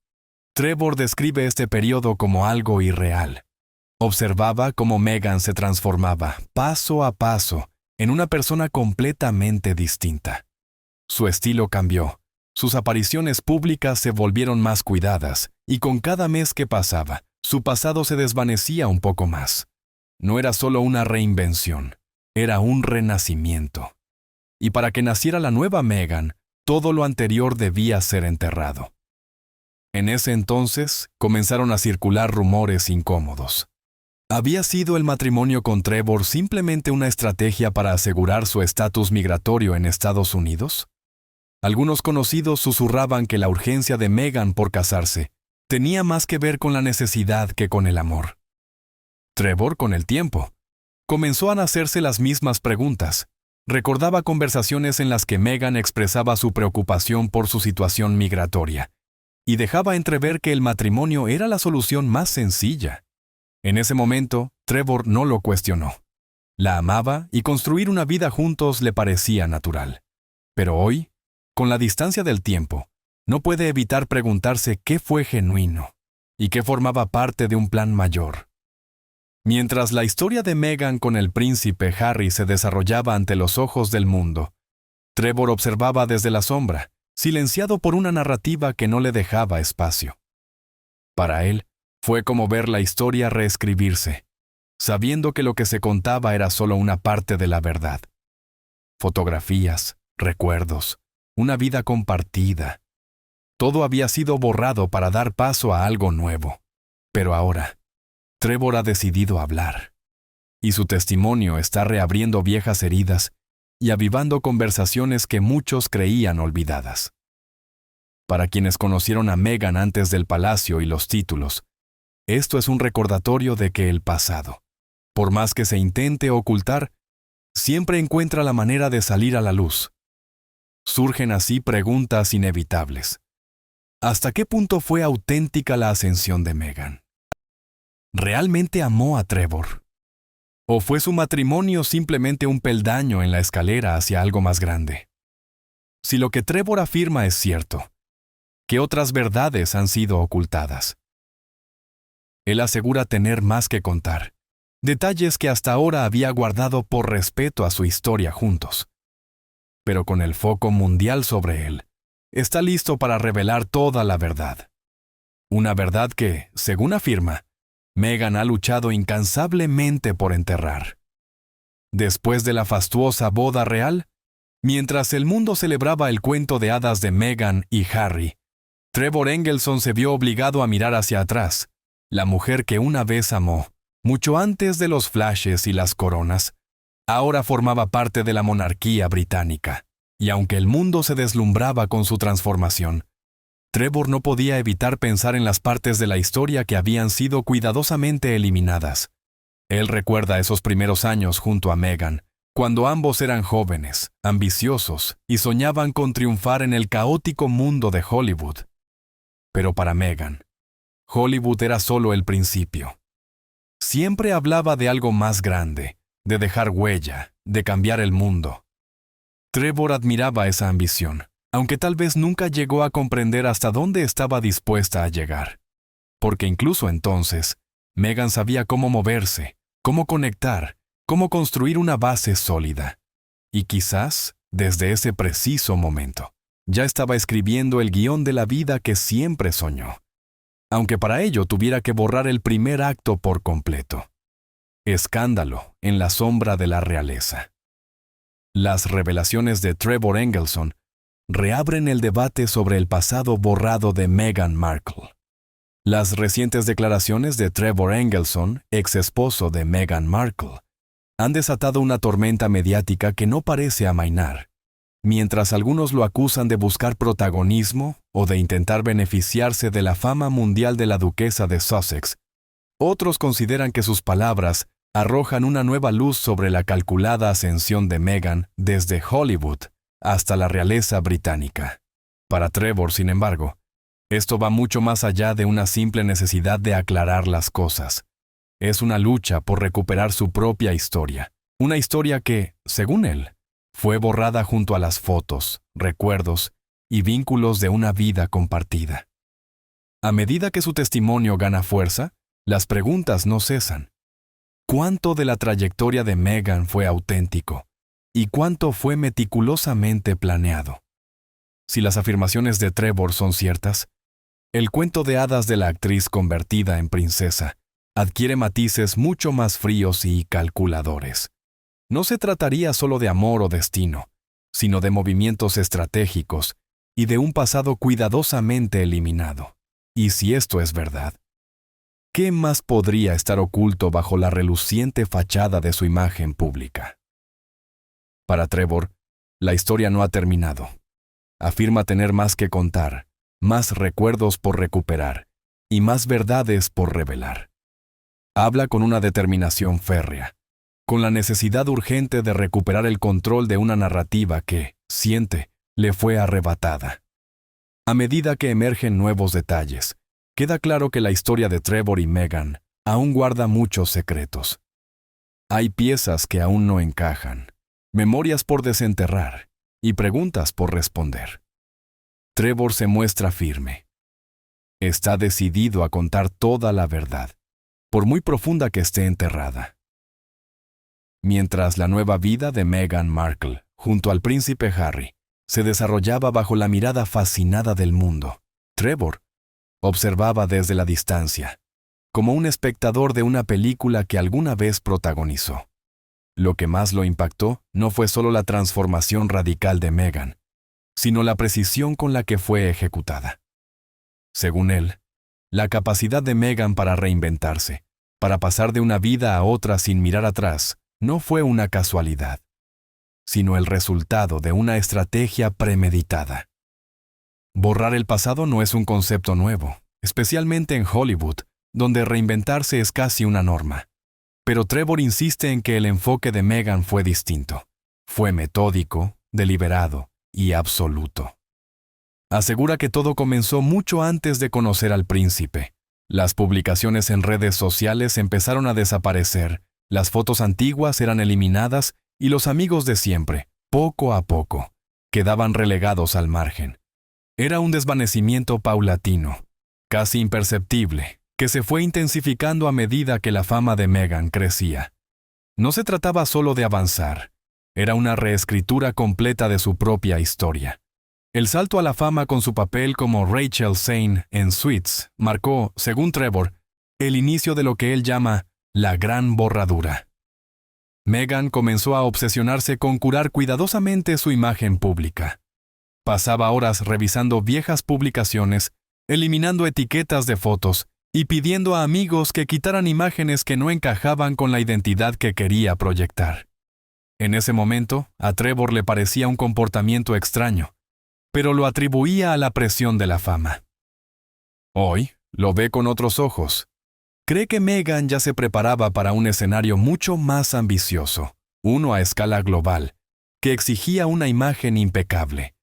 Trevor describe este periodo como algo irreal. Observaba cómo Meghan se transformaba, paso a paso, en una persona completamente distinta. Su estilo cambió, sus apariciones públicas se volvieron más cuidadas, y con cada mes que pasaba, su pasado se desvanecía un poco más. No era solo una reinvención, era un renacimiento. Y para que naciera la nueva Meghan, todo lo anterior debía ser enterrado. En ese entonces comenzaron a circular rumores incómodos. ¿Había sido el matrimonio con Trevor simplemente una estrategia para asegurar su estatus migratorio en Estados Unidos? Algunos conocidos susurraban que la urgencia de Meghan por casarse tenía más que ver con la necesidad que con el amor. Trevor, con el tiempo, comenzó a hacerse las mismas preguntas. Recordaba conversaciones en las que Meghan expresaba su preocupación por su situación migratoria y dejaba entrever que el matrimonio era la solución más sencilla. En ese momento, Trevor no lo cuestionó. La amaba y construir una vida juntos le parecía natural. Pero hoy, con la distancia del tiempo, no puede evitar preguntarse qué fue genuino y qué formaba parte de un plan mayor. Mientras la historia de Meghan con el príncipe Harry se desarrollaba ante los ojos del mundo, Trevor observaba desde la sombra, silenciado por una narrativa que no le dejaba espacio. Para él, fue como ver la historia reescribirse, sabiendo que lo que se contaba era solo una parte de la verdad. Fotografías, recuerdos, una vida compartida. Todo había sido borrado para dar paso a algo nuevo. Pero ahora, Trevor ha decidido hablar. Y su testimonio está reabriendo viejas heridas y avivando conversaciones que muchos creían olvidadas. Para quienes conocieron a Meghan antes del palacio y los títulos, esto es un recordatorio de que el pasado, por más que se intente ocultar, siempre encuentra la manera de salir a la luz. Surgen así preguntas inevitables. ¿Hasta qué punto fue auténtica la ascensión de Meghan? ¿Realmente amó a Trevor? ¿O fue su matrimonio simplemente un peldaño en la escalera hacia algo más grande? Si lo que Trevor afirma es cierto, ¿qué otras verdades han sido ocultadas? Él asegura tener más que contar, detalles que hasta ahora había guardado por respeto a su historia juntos. Pero con el foco mundial sobre él, está listo para revelar toda la verdad. Una verdad que, según afirma, Meghan ha luchado incansablemente por enterrar. Después de la fastuosa boda real, mientras el mundo celebraba el cuento de hadas de Meghan y Harry, Trevor Engelson se vio obligado a mirar hacia atrás. La mujer que una vez amó, mucho antes de los flashes y las coronas, ahora formaba parte de la monarquía británica, y aunque el mundo se deslumbraba con su transformación, Trevor no podía evitar pensar en las partes de la historia que habían sido cuidadosamente eliminadas. Él recuerda esos primeros años junto a Meghan, cuando ambos eran jóvenes, ambiciosos y soñaban con triunfar en el caótico mundo de Hollywood. Pero para Meghan, Hollywood era solo el principio. Siempre hablaba de algo más grande, de dejar huella, de cambiar el mundo. Trevor admiraba esa ambición, aunque tal vez nunca llegó a comprender hasta dónde estaba dispuesta a llegar. Porque incluso entonces, Meghan sabía cómo moverse, cómo conectar, cómo construir una base sólida. Y quizás, desde ese preciso momento, ya estaba escribiendo el guión de la vida que siempre soñó, aunque para ello tuviera que borrar el primer acto por completo. Escándalo en la sombra de la realeza. Las revelaciones de Trevor Engelson reabren el debate sobre el pasado borrado de Meghan Markle. Las recientes declaraciones de Trevor Engelson, ex esposo de Meghan Markle, han desatado una tormenta mediática que no parece amainar. Mientras algunos lo acusan de buscar protagonismo o de intentar beneficiarse de la fama mundial de la duquesa de Sussex, otros consideran que sus palabras arrojan una nueva luz sobre la calculada ascensión de Meghan desde Hollywood hasta la realeza británica. Para Trevor, sin embargo, esto va mucho más allá de una simple necesidad de aclarar las cosas. Es una lucha por recuperar su propia historia, una historia que, según él, fue borrada junto a las fotos, recuerdos y vínculos de una vida compartida. A medida que su testimonio gana fuerza, las preguntas no cesan. ¿Cuánto de la trayectoria de Meghan fue auténtico? ¿Y cuánto fue meticulosamente planeado? Si las afirmaciones de Trevor son ciertas, el cuento de hadas de la actriz convertida en princesa adquiere matices mucho más fríos y calculadores. No se trataría solo de amor o destino, sino de movimientos estratégicos y de un pasado cuidadosamente eliminado. Y si esto es verdad, ¿Qué más podría estar oculto bajo la reluciente fachada de su imagen pública? Para Trevor, la historia no ha terminado. Afirma tener más que contar, más recuerdos por recuperar y más verdades por revelar. Habla con una determinación férrea, con la necesidad urgente de recuperar el control de una narrativa que, siente, le fue arrebatada. A medida que emergen nuevos detalles, queda claro que la historia de Trevor y Megan aún guarda muchos secretos. Hay piezas que aún no encajan, memorias por desenterrar y preguntas por responder. Trevor se muestra firme. Está decidido a contar toda la verdad, por muy profunda que esté enterrada. Mientras la nueva vida de Meghan Markle, junto al príncipe Harry, se desarrollaba bajo la mirada fascinada del mundo, Trevor observaba desde la distancia, como un espectador de una película que alguna vez protagonizó. Lo que más lo impactó no fue solo la transformación radical de Meghan, sino la precisión con la que fue ejecutada. Según él, la capacidad de Meghan para reinventarse, para pasar de una vida a otra sin mirar atrás, no fue una casualidad, sino el resultado de una estrategia premeditada. Borrar el pasado no es un concepto nuevo, especialmente en Hollywood, donde reinventarse es casi una norma. Pero Trevor insiste en que el enfoque de Meghan fue distinto. Fue metódico, deliberado y absoluto. Asegura que todo comenzó mucho antes de conocer al príncipe. Las publicaciones en redes sociales empezaron a desaparecer, las fotos antiguas eran eliminadas y los amigos de siempre, poco a poco, quedaban relegados al margen. Era un desvanecimiento paulatino, casi imperceptible, que se fue intensificando a medida que la fama de Meghan crecía. No se trataba solo de avanzar, era una reescritura completa de su propia historia. El salto a la fama con su papel como Rachel Zane en Suits marcó, según Trevor, el inicio de lo que él llama la gran borradura. Meghan comenzó a obsesionarse con curar cuidadosamente su imagen pública. Pasaba horas revisando viejas publicaciones, eliminando etiquetas de fotos y pidiendo a amigos que quitaran imágenes que no encajaban con la identidad que quería proyectar. En ese momento, a Trevor le parecía un comportamiento extraño, pero lo atribuía a la presión de la fama. Hoy, lo ve con otros ojos. Cree que Meghan ya se preparaba para un escenario mucho más ambicioso, uno a escala global, que exigía una imagen impecable,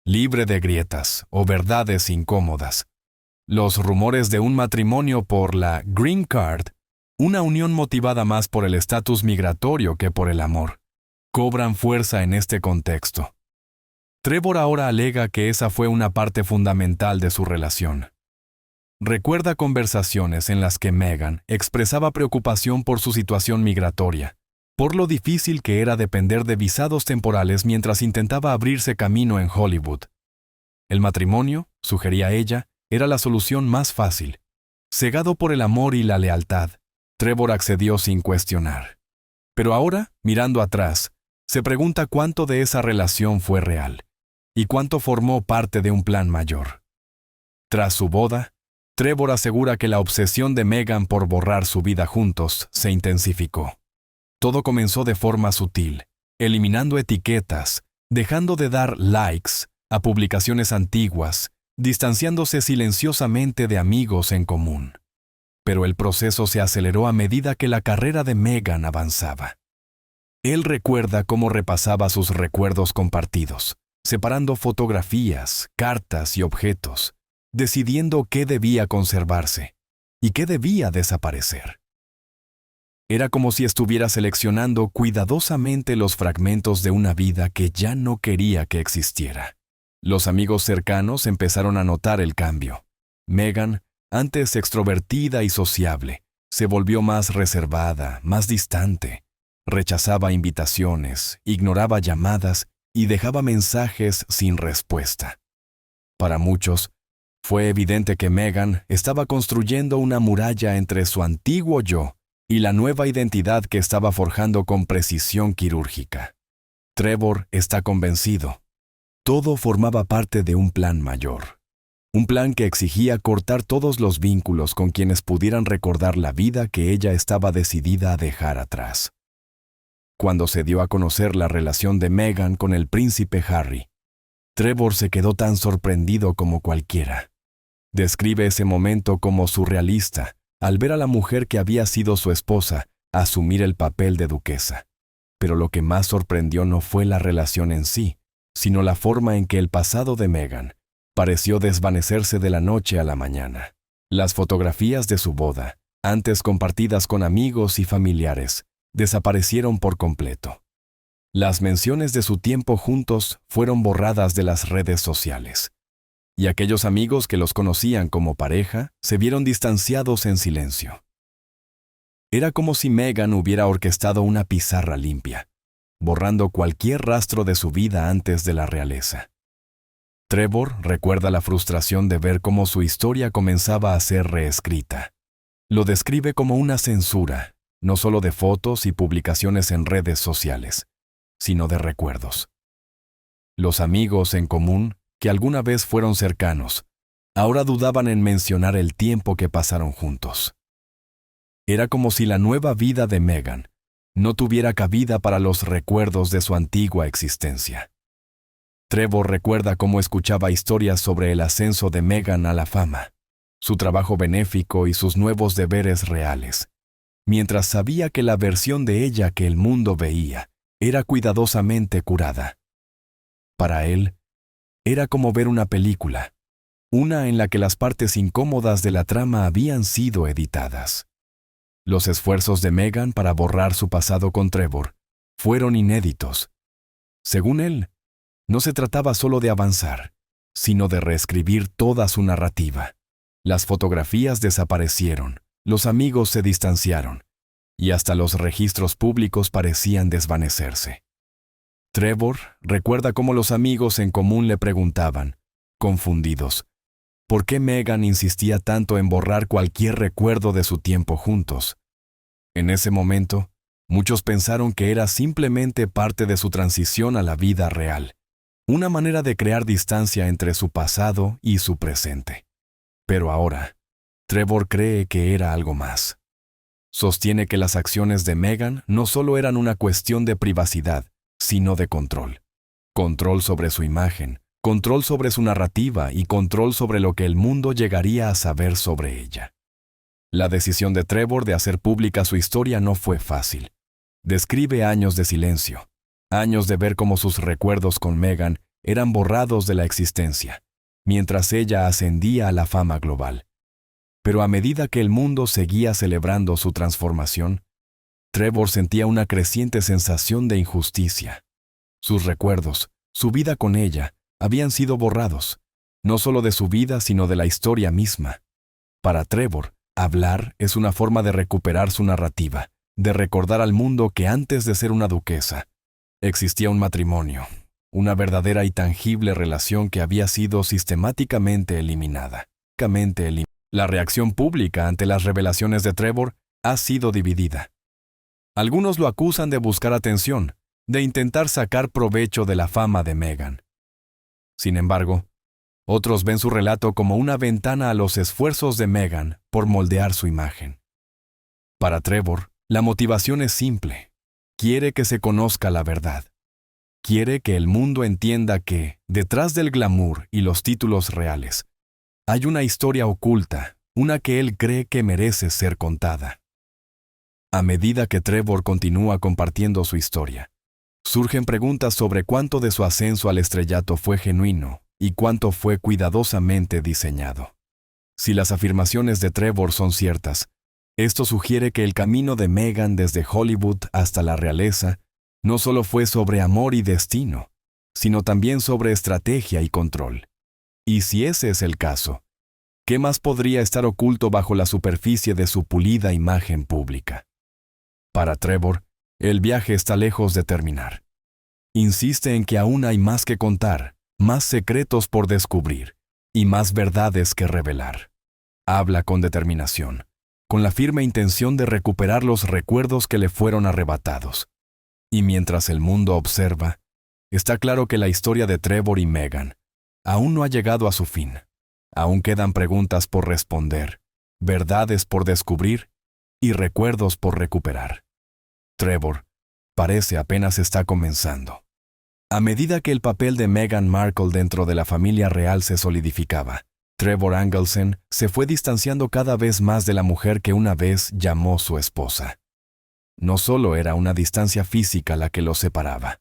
libre de grietas o verdades incómodas. Los rumores de un matrimonio por la Green Card, una unión motivada más por el estatus migratorio que por el amor, cobran fuerza en este contexto. Trevor ahora alega que esa fue una parte fundamental de su relación. Recuerda conversaciones en las que Meghan expresaba preocupación por su situación migratoria, por lo difícil que era depender de visados temporales mientras intentaba abrirse camino en Hollywood. El matrimonio, sugería ella, era la solución más fácil. Cegado por el amor y la lealtad, Trevor accedió sin cuestionar. Pero ahora, mirando atrás, se pregunta cuánto de esa relación fue real y cuánto formó parte de un plan mayor. Tras su boda, Trevor asegura que la obsesión de Meghan por borrar su vida juntos se intensificó. Todo comenzó de forma sutil, eliminando etiquetas, dejando de dar likes a publicaciones antiguas, distanciándose silenciosamente de amigos en común. Pero el proceso se aceleró a medida que la carrera de Meghan avanzaba. Él recuerda cómo repasaba sus recuerdos compartidos, separando fotografías, cartas y objetos, decidiendo qué debía conservarse y qué debía desaparecer. Era como si estuviera seleccionando cuidadosamente los fragmentos de una vida que ya no quería que existiera. Los amigos cercanos empezaron a notar el cambio. Meghan, antes extrovertida y sociable, se volvió más reservada, más distante. Rechazaba invitaciones, ignoraba llamadas y dejaba mensajes sin respuesta. Para muchos, fue evidente que Meghan estaba construyendo una muralla entre su antiguo yo y la nueva identidad que estaba forjando con precisión quirúrgica. Trevor está convencido. Todo formaba parte de un plan mayor. Un plan que exigía cortar todos los vínculos con quienes pudieran recordar la vida que ella estaba decidida a dejar atrás. Cuando se dio a conocer la relación de Meghan con el príncipe Harry, Trevor se quedó tan sorprendido como cualquiera. Describe ese momento como surrealista, al ver a la mujer que había sido su esposa asumir el papel de duquesa. Pero lo que más sorprendió no fue la relación en sí, sino la forma en que el pasado de Meghan pareció desvanecerse de la noche a la mañana. Las fotografías de su boda, antes compartidas con amigos y familiares, desaparecieron por completo. Las menciones de su tiempo juntos fueron borradas de las redes sociales, y aquellos amigos que los conocían como pareja se vieron distanciados en silencio. Era como si Meghan hubiera orquestado una pizarra limpia, borrando cualquier rastro de su vida antes de la realeza. Trevor recuerda la frustración de ver cómo su historia comenzaba a ser reescrita. Lo describe como una censura, no solo de fotos y publicaciones en redes sociales, sino de recuerdos. Los amigos en común, que alguna vez fueron cercanos, ahora dudaban en mencionar el tiempo que pasaron juntos. Era como si la nueva vida de Meghan no tuviera cabida para los recuerdos de su antigua existencia. Trevor recuerda cómo escuchaba historias sobre el ascenso de Meghan a la fama, su trabajo benéfico y sus nuevos deberes reales, mientras sabía que la versión de ella que el mundo veía era cuidadosamente curada. Para él, era como ver una película, una en la que las partes incómodas de la trama habían sido editadas. Los esfuerzos de Meghan para borrar su pasado con Trevor fueron inéditos. Según él, no se trataba solo de avanzar, sino de reescribir toda su narrativa. Las fotografías desaparecieron, los amigos se distanciaron, y hasta los registros públicos parecían desvanecerse. Trevor recuerda cómo los amigos en común le preguntaban, confundidos, ¿por qué Meghan insistía tanto en borrar cualquier recuerdo de su tiempo juntos? En ese momento, muchos pensaron que era simplemente parte de su transición a la vida real, una manera de crear distancia entre su pasado y su presente. Pero ahora, Trevor cree que era algo más. Sostiene que las acciones de Meghan no solo eran una cuestión de privacidad, sino de control. Control sobre su imagen, control sobre su narrativa y control sobre lo que el mundo llegaría a saber sobre ella. La decisión de Trevor de hacer pública su historia no fue fácil. Describe años de silencio, años de ver cómo sus recuerdos con Meghan eran borrados de la existencia, mientras ella ascendía a la fama global. Pero a medida que el mundo seguía celebrando su transformación, Trevor sentía una creciente sensación de injusticia. Sus recuerdos, su vida con ella, habían sido borrados, no solo de su vida, sino de la historia misma. Para Trevor, hablar es una forma de recuperar su narrativa, de recordar al mundo que antes de ser una duquesa, existía un matrimonio, una verdadera y tangible relación que había sido sistemáticamente eliminada. La reacción pública ante las revelaciones de Trevor ha sido dividida. Algunos lo acusan de buscar atención, de intentar sacar provecho de la fama de Meghan. Sin embargo, otros ven su relato como una ventana a los esfuerzos de Meghan por moldear su imagen. Para Trevor, la motivación es simple. Quiere que se conozca la verdad. Quiere que el mundo entienda que, detrás del glamour y los títulos reales, hay una historia oculta, una que él cree que merece ser contada. A medida que Trevor continúa compartiendo su historia, surgen preguntas sobre cuánto de su ascenso al estrellato fue genuino y cuánto fue cuidadosamente diseñado. Si las afirmaciones de Trevor son ciertas, esto sugiere que el camino de Meghan desde Hollywood hasta la realeza no solo fue sobre amor y destino, sino también sobre estrategia y control. Y si ese es el caso, ¿qué más podría estar oculto bajo la superficie de su pulida imagen pública? Para Trevor, el viaje está lejos de terminar. Insiste en que aún hay más que contar, más secretos por descubrir y más verdades que revelar. Habla con determinación, con la firme intención de recuperar los recuerdos que le fueron arrebatados. Y mientras el mundo observa, está claro que la historia de Trevor y Meghan aún no ha llegado a su fin. Aún quedan preguntas por responder, verdades por descubrir y recuerdos por recuperar. Trevor parece apenas está comenzando. A medida que el papel de Meghan Markle dentro de la familia real se solidificaba, Trevor Angelsen se fue distanciando cada vez más de la mujer que una vez llamó su esposa. No solo era una distancia física la que los separaba,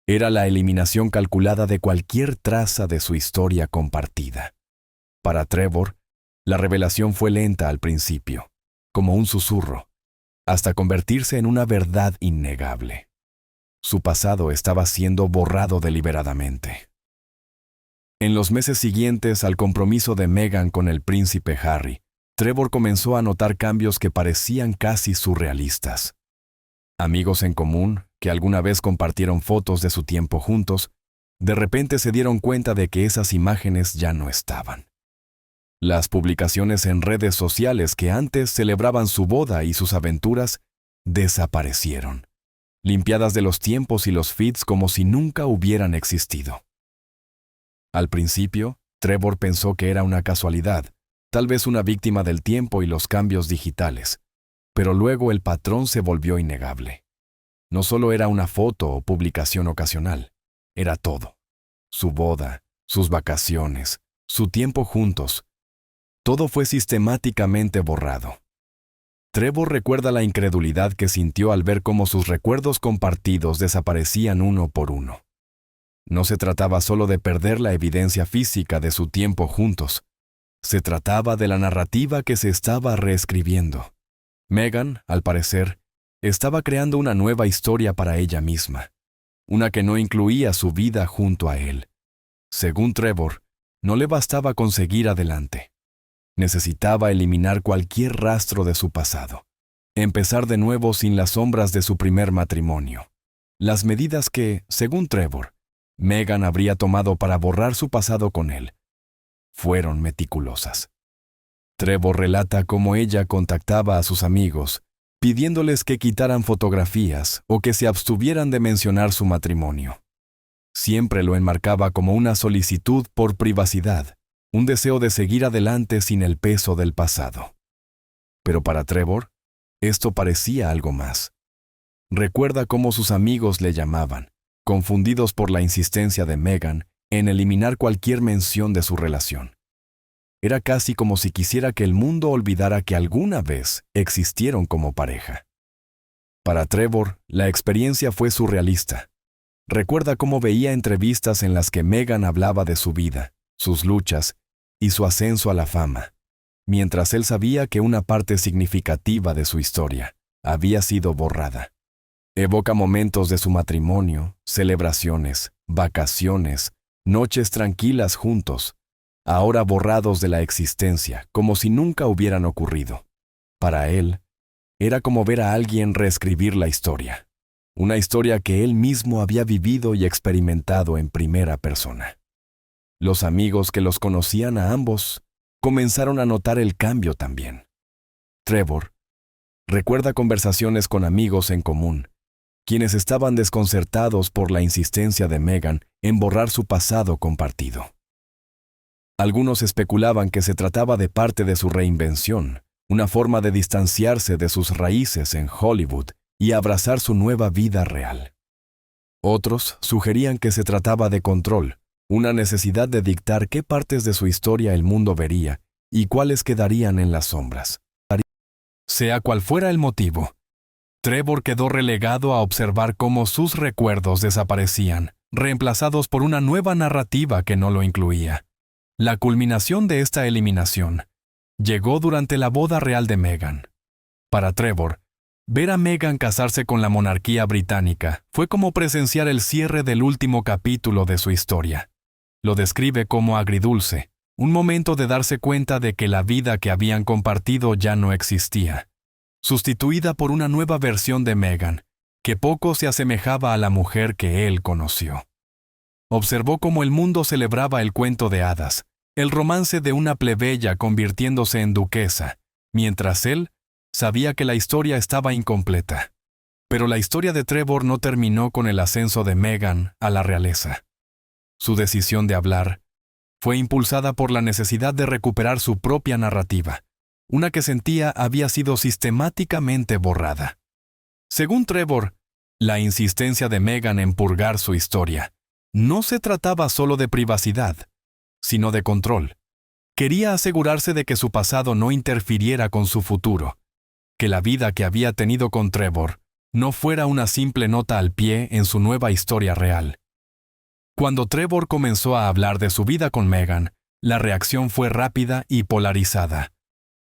era la eliminación calculada de cualquier traza de su historia compartida. Para Trevor, la revelación fue lenta al principio, como un susurro, hasta convertirse en una verdad innegable. Su pasado estaba siendo borrado deliberadamente. En los meses siguientes al compromiso de Meghan con el príncipe Harry, Trevor comenzó a notar cambios que parecían casi surrealistas. Amigos en común, que alguna vez compartieron fotos de su tiempo juntos, de repente se dieron cuenta de que esas imágenes ya no estaban. Las publicaciones en redes sociales que antes celebraban su boda y sus aventuras desaparecieron, limpiadas de los tiempos y los feeds como si nunca hubieran existido. Al principio, Trevor pensó que era una casualidad, tal vez una víctima del tiempo y los cambios digitales, pero luego el patrón se volvió innegable. No solo era una foto o publicación ocasional, era todo. Su boda, sus vacaciones, su tiempo juntos. Todo fue sistemáticamente borrado. Trevor recuerda la incredulidad que sintió al ver cómo sus recuerdos compartidos desaparecían uno por uno. No se trataba solo de perder la evidencia física de su tiempo juntos. Se trataba de la narrativa que se estaba reescribiendo. Meghan, al parecer, estaba creando una nueva historia para ella misma, una que no incluía su vida junto a él. Según Trevor, no le bastaba con seguir adelante. Necesitaba eliminar cualquier rastro de su pasado, empezar de nuevo sin las sombras de su primer matrimonio. Las medidas que, según Trevor, Meghan habría tomado para borrar su pasado con él fueron meticulosas. Trevor relata cómo ella contactaba a sus amigos, pidiéndoles que quitaran fotografías o que se abstuvieran de mencionar su matrimonio. Siempre lo enmarcaba como una solicitud por privacidad, un deseo de seguir adelante sin el peso del pasado. Pero para Trevor, esto parecía algo más. Recuerda cómo sus amigos le llamaban, confundidos por la insistencia de Meghan en eliminar cualquier mención de su relación. Era casi como si quisiera que el mundo olvidara que alguna vez existieron como pareja. Para Trevor, la experiencia fue surrealista. Recuerda cómo veía entrevistas en las que Meghan hablaba de su vida, sus luchas y su ascenso a la fama, mientras él sabía que una parte significativa de su historia había sido borrada. Evoca momentos de su matrimonio, celebraciones, vacaciones, noches tranquilas juntos, ahora borrados de la existencia, como si nunca hubieran ocurrido. Para él, era como ver a alguien reescribir la historia, una historia que él mismo había vivido y experimentado en primera persona. Los amigos que los conocían a ambos comenzaron a notar el cambio también. Trevor recuerda conversaciones con amigos en común, quienes estaban desconcertados por la insistencia de Meghan en borrar su pasado compartido. Algunos especulaban que se trataba de parte de su reinvención, una forma de distanciarse de sus raíces en Hollywood y abrazar su nueva vida real. Otros sugerían que se trataba de control, una necesidad de dictar qué partes de su historia el mundo vería y cuáles quedarían en las sombras. Sea cual fuera el motivo, Trevor quedó relegado a observar cómo sus recuerdos desaparecían, reemplazados por una nueva narrativa que no lo incluía. La culminación de esta eliminación llegó durante la boda real de Meghan. Para Trevor, ver a Meghan casarse con la monarquía británica fue como presenciar el cierre del último capítulo de su historia. Lo describe como agridulce, un momento de darse cuenta de que la vida que habían compartido ya no existía, sustituida por una nueva versión de Meghan, que poco se asemejaba a la mujer que él conoció. Observó cómo el mundo celebraba el cuento de hadas, el romance de una plebeya convirtiéndose en duquesa, mientras él sabía que la historia estaba incompleta. Pero la historia de Trevor no terminó con el ascenso de Meghan a la realeza. Su decisión de hablar Fue impulsada por la necesidad de recuperar su propia narrativa, una que sentía había sido sistemáticamente borrada. Según Trevor, la insistencia de Meghan en purgar su historia no se trataba solo de privacidad, sino de control. Quería asegurarse de que su pasado no interfiriera con su futuro, que la vida que había tenido con Trevor no fuera una simple nota al pie en su nueva historia real. Cuando Trevor comenzó a hablar de su vida con Meghan, la reacción fue rápida y polarizada.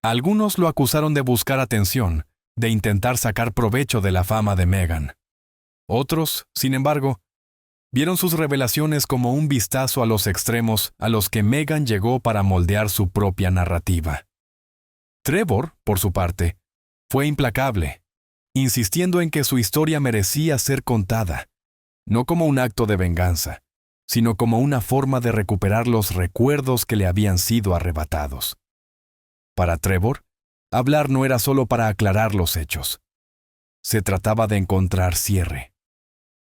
Algunos lo acusaron de buscar atención, de intentar sacar provecho de la fama de Meghan. Otros, sin embargo, vieron sus revelaciones como un vistazo a los extremos a los que Meghan llegó para moldear su propia narrativa. Trevor, por su parte, fue implacable, insistiendo en que su historia merecía ser contada, no como un acto de venganza, sino como una forma de recuperar los recuerdos que le habían sido arrebatados. Para Trevor, hablar no era solo para aclarar los hechos. Se trataba de encontrar cierre.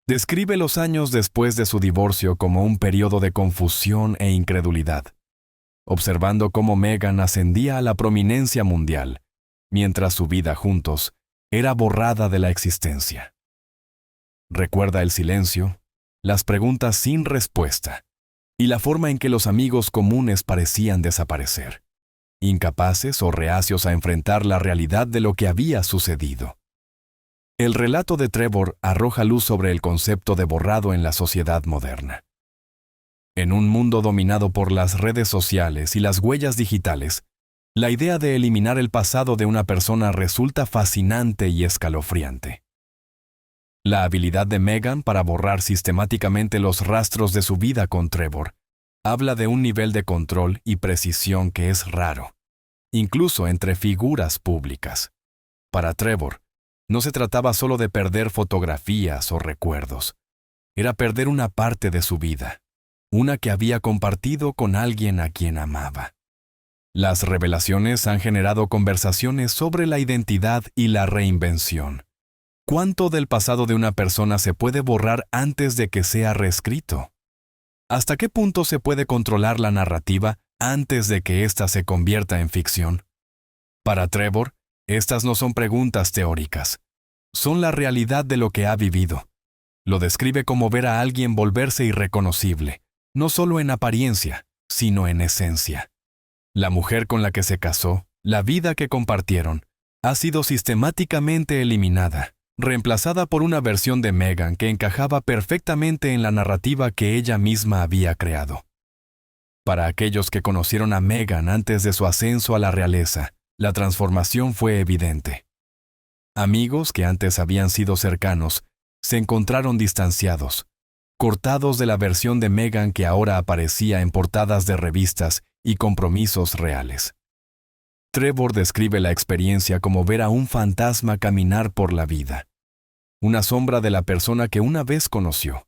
Describe los años después de su divorcio como un periodo de confusión e incredulidad, observando cómo Meghan ascendía a la prominencia mundial, mientras su vida juntos era borrada de la existencia. Recuerda el silencio, las preguntas sin respuesta, y la forma en que los amigos comunes parecían desaparecer, incapaces o reacios a enfrentar la realidad de lo que había sucedido. El relato de Trevor arroja luz sobre el concepto de borrado en la sociedad moderna. En un mundo dominado por las redes sociales y las huellas digitales, la idea de eliminar el pasado de una persona resulta fascinante y escalofriante. La habilidad de Meghan para borrar sistemáticamente los rastros de su vida con Trevor habla de un nivel de control y precisión que es raro, incluso entre figuras públicas. Para Trevor, no se trataba solo de perder fotografías o recuerdos. Era perder una parte de su vida, una que había compartido con alguien a quien amaba. Las revelaciones han generado conversaciones sobre la identidad y la reinvención. ¿Cuánto del pasado de una persona se puede borrar antes de que sea reescrito? ¿Hasta qué punto se puede controlar la narrativa antes de que ésta se convierta en ficción? Para Trevor, estas no son preguntas teóricas. Son la realidad de lo que ha vivido. Lo describe como ver a alguien volverse irreconocible, no solo en apariencia, sino en esencia. La mujer con la que se casó, la vida que compartieron, ha sido sistemáticamente eliminada, reemplazada por una versión de Meghan que encajaba perfectamente en la narrativa que ella misma había creado. Para aquellos que conocieron a Meghan antes de su ascenso a la realeza, la transformación fue evidente. Amigos que antes habían sido cercanos se encontraron distanciados, cortados de la versión de Meghan que ahora aparecía en portadas de revistas y compromisos reales. Trevor describe la experiencia como ver a un fantasma caminar por la vida, una sombra de la persona que una vez conoció,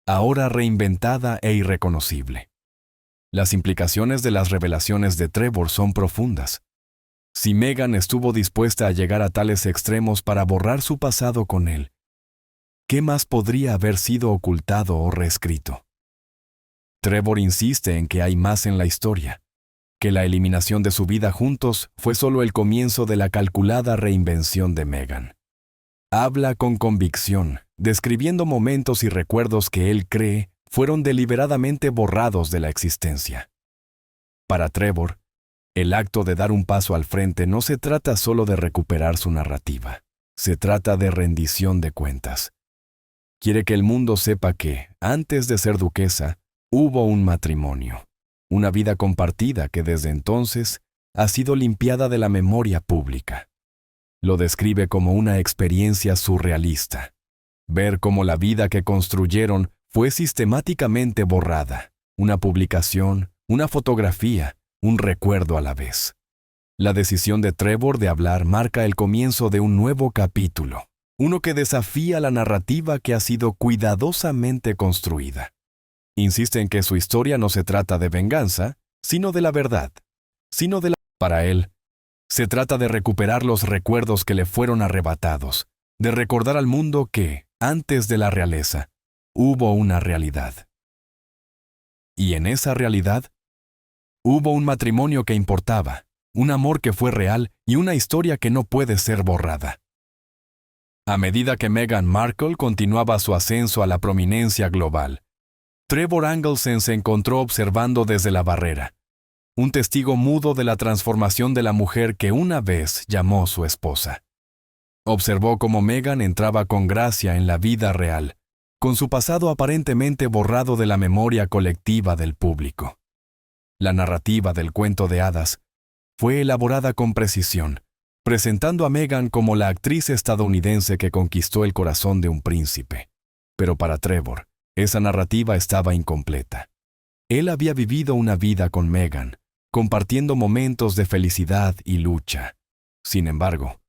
ahora reinventada e irreconocible. Las implicaciones de las revelaciones de Trevor son profundas. Si Meghan estuvo dispuesta a llegar a tales extremos para borrar su pasado con él, ¿qué más podría haber sido ocultado o reescrito? Trevor insiste en que hay más en la historia, que la eliminación de su vida juntos fue solo el comienzo de la calculada reinvención de Meghan. Habla con convicción, describiendo momentos y recuerdos que él cree fueron deliberadamente borrados de la existencia. Para Trevor, el acto de dar un paso al frente no se trata solo de recuperar su narrativa, se trata de rendición de cuentas. Quiere que el mundo sepa que, antes de ser duquesa, hubo un matrimonio, una vida compartida que desde entonces ha sido limpiada de la memoria pública. Lo describe como una experiencia surrealista. Ver cómo la vida que construyeron fue sistemáticamente borrada, una publicación, una fotografía, un recuerdo a la vez. La decisión de Trevor de hablar marca el comienzo de un nuevo capítulo, uno que desafía la narrativa que ha sido cuidadosamente construida. Insiste en que su historia no se trata de venganza, sino de la verdad, Para él, se trata de recuperar los recuerdos que le fueron arrebatados, de recordar al mundo que, antes de la realeza, hubo una realidad. Y en esa realidad, Hubo un matrimonio que importaba, un amor que fue real y una historia que no puede ser borrada. A medida que Meghan Markle continuaba su ascenso a la prominencia global, Trevor Angelsen se encontró observando desde la barrera, un testigo mudo de la transformación de la mujer que una vez llamó su esposa. Observó cómo Meghan entraba con gracia en la vida real, con su pasado aparentemente borrado de la memoria colectiva del público. La narrativa del cuento de hadas fue elaborada con precisión, presentando a Meghan como la actriz estadounidense que conquistó el corazón de un príncipe. Pero para Trevor, esa narrativa estaba incompleta. Él había vivido una vida con Meghan, compartiendo momentos de felicidad y lucha. Sin embargo,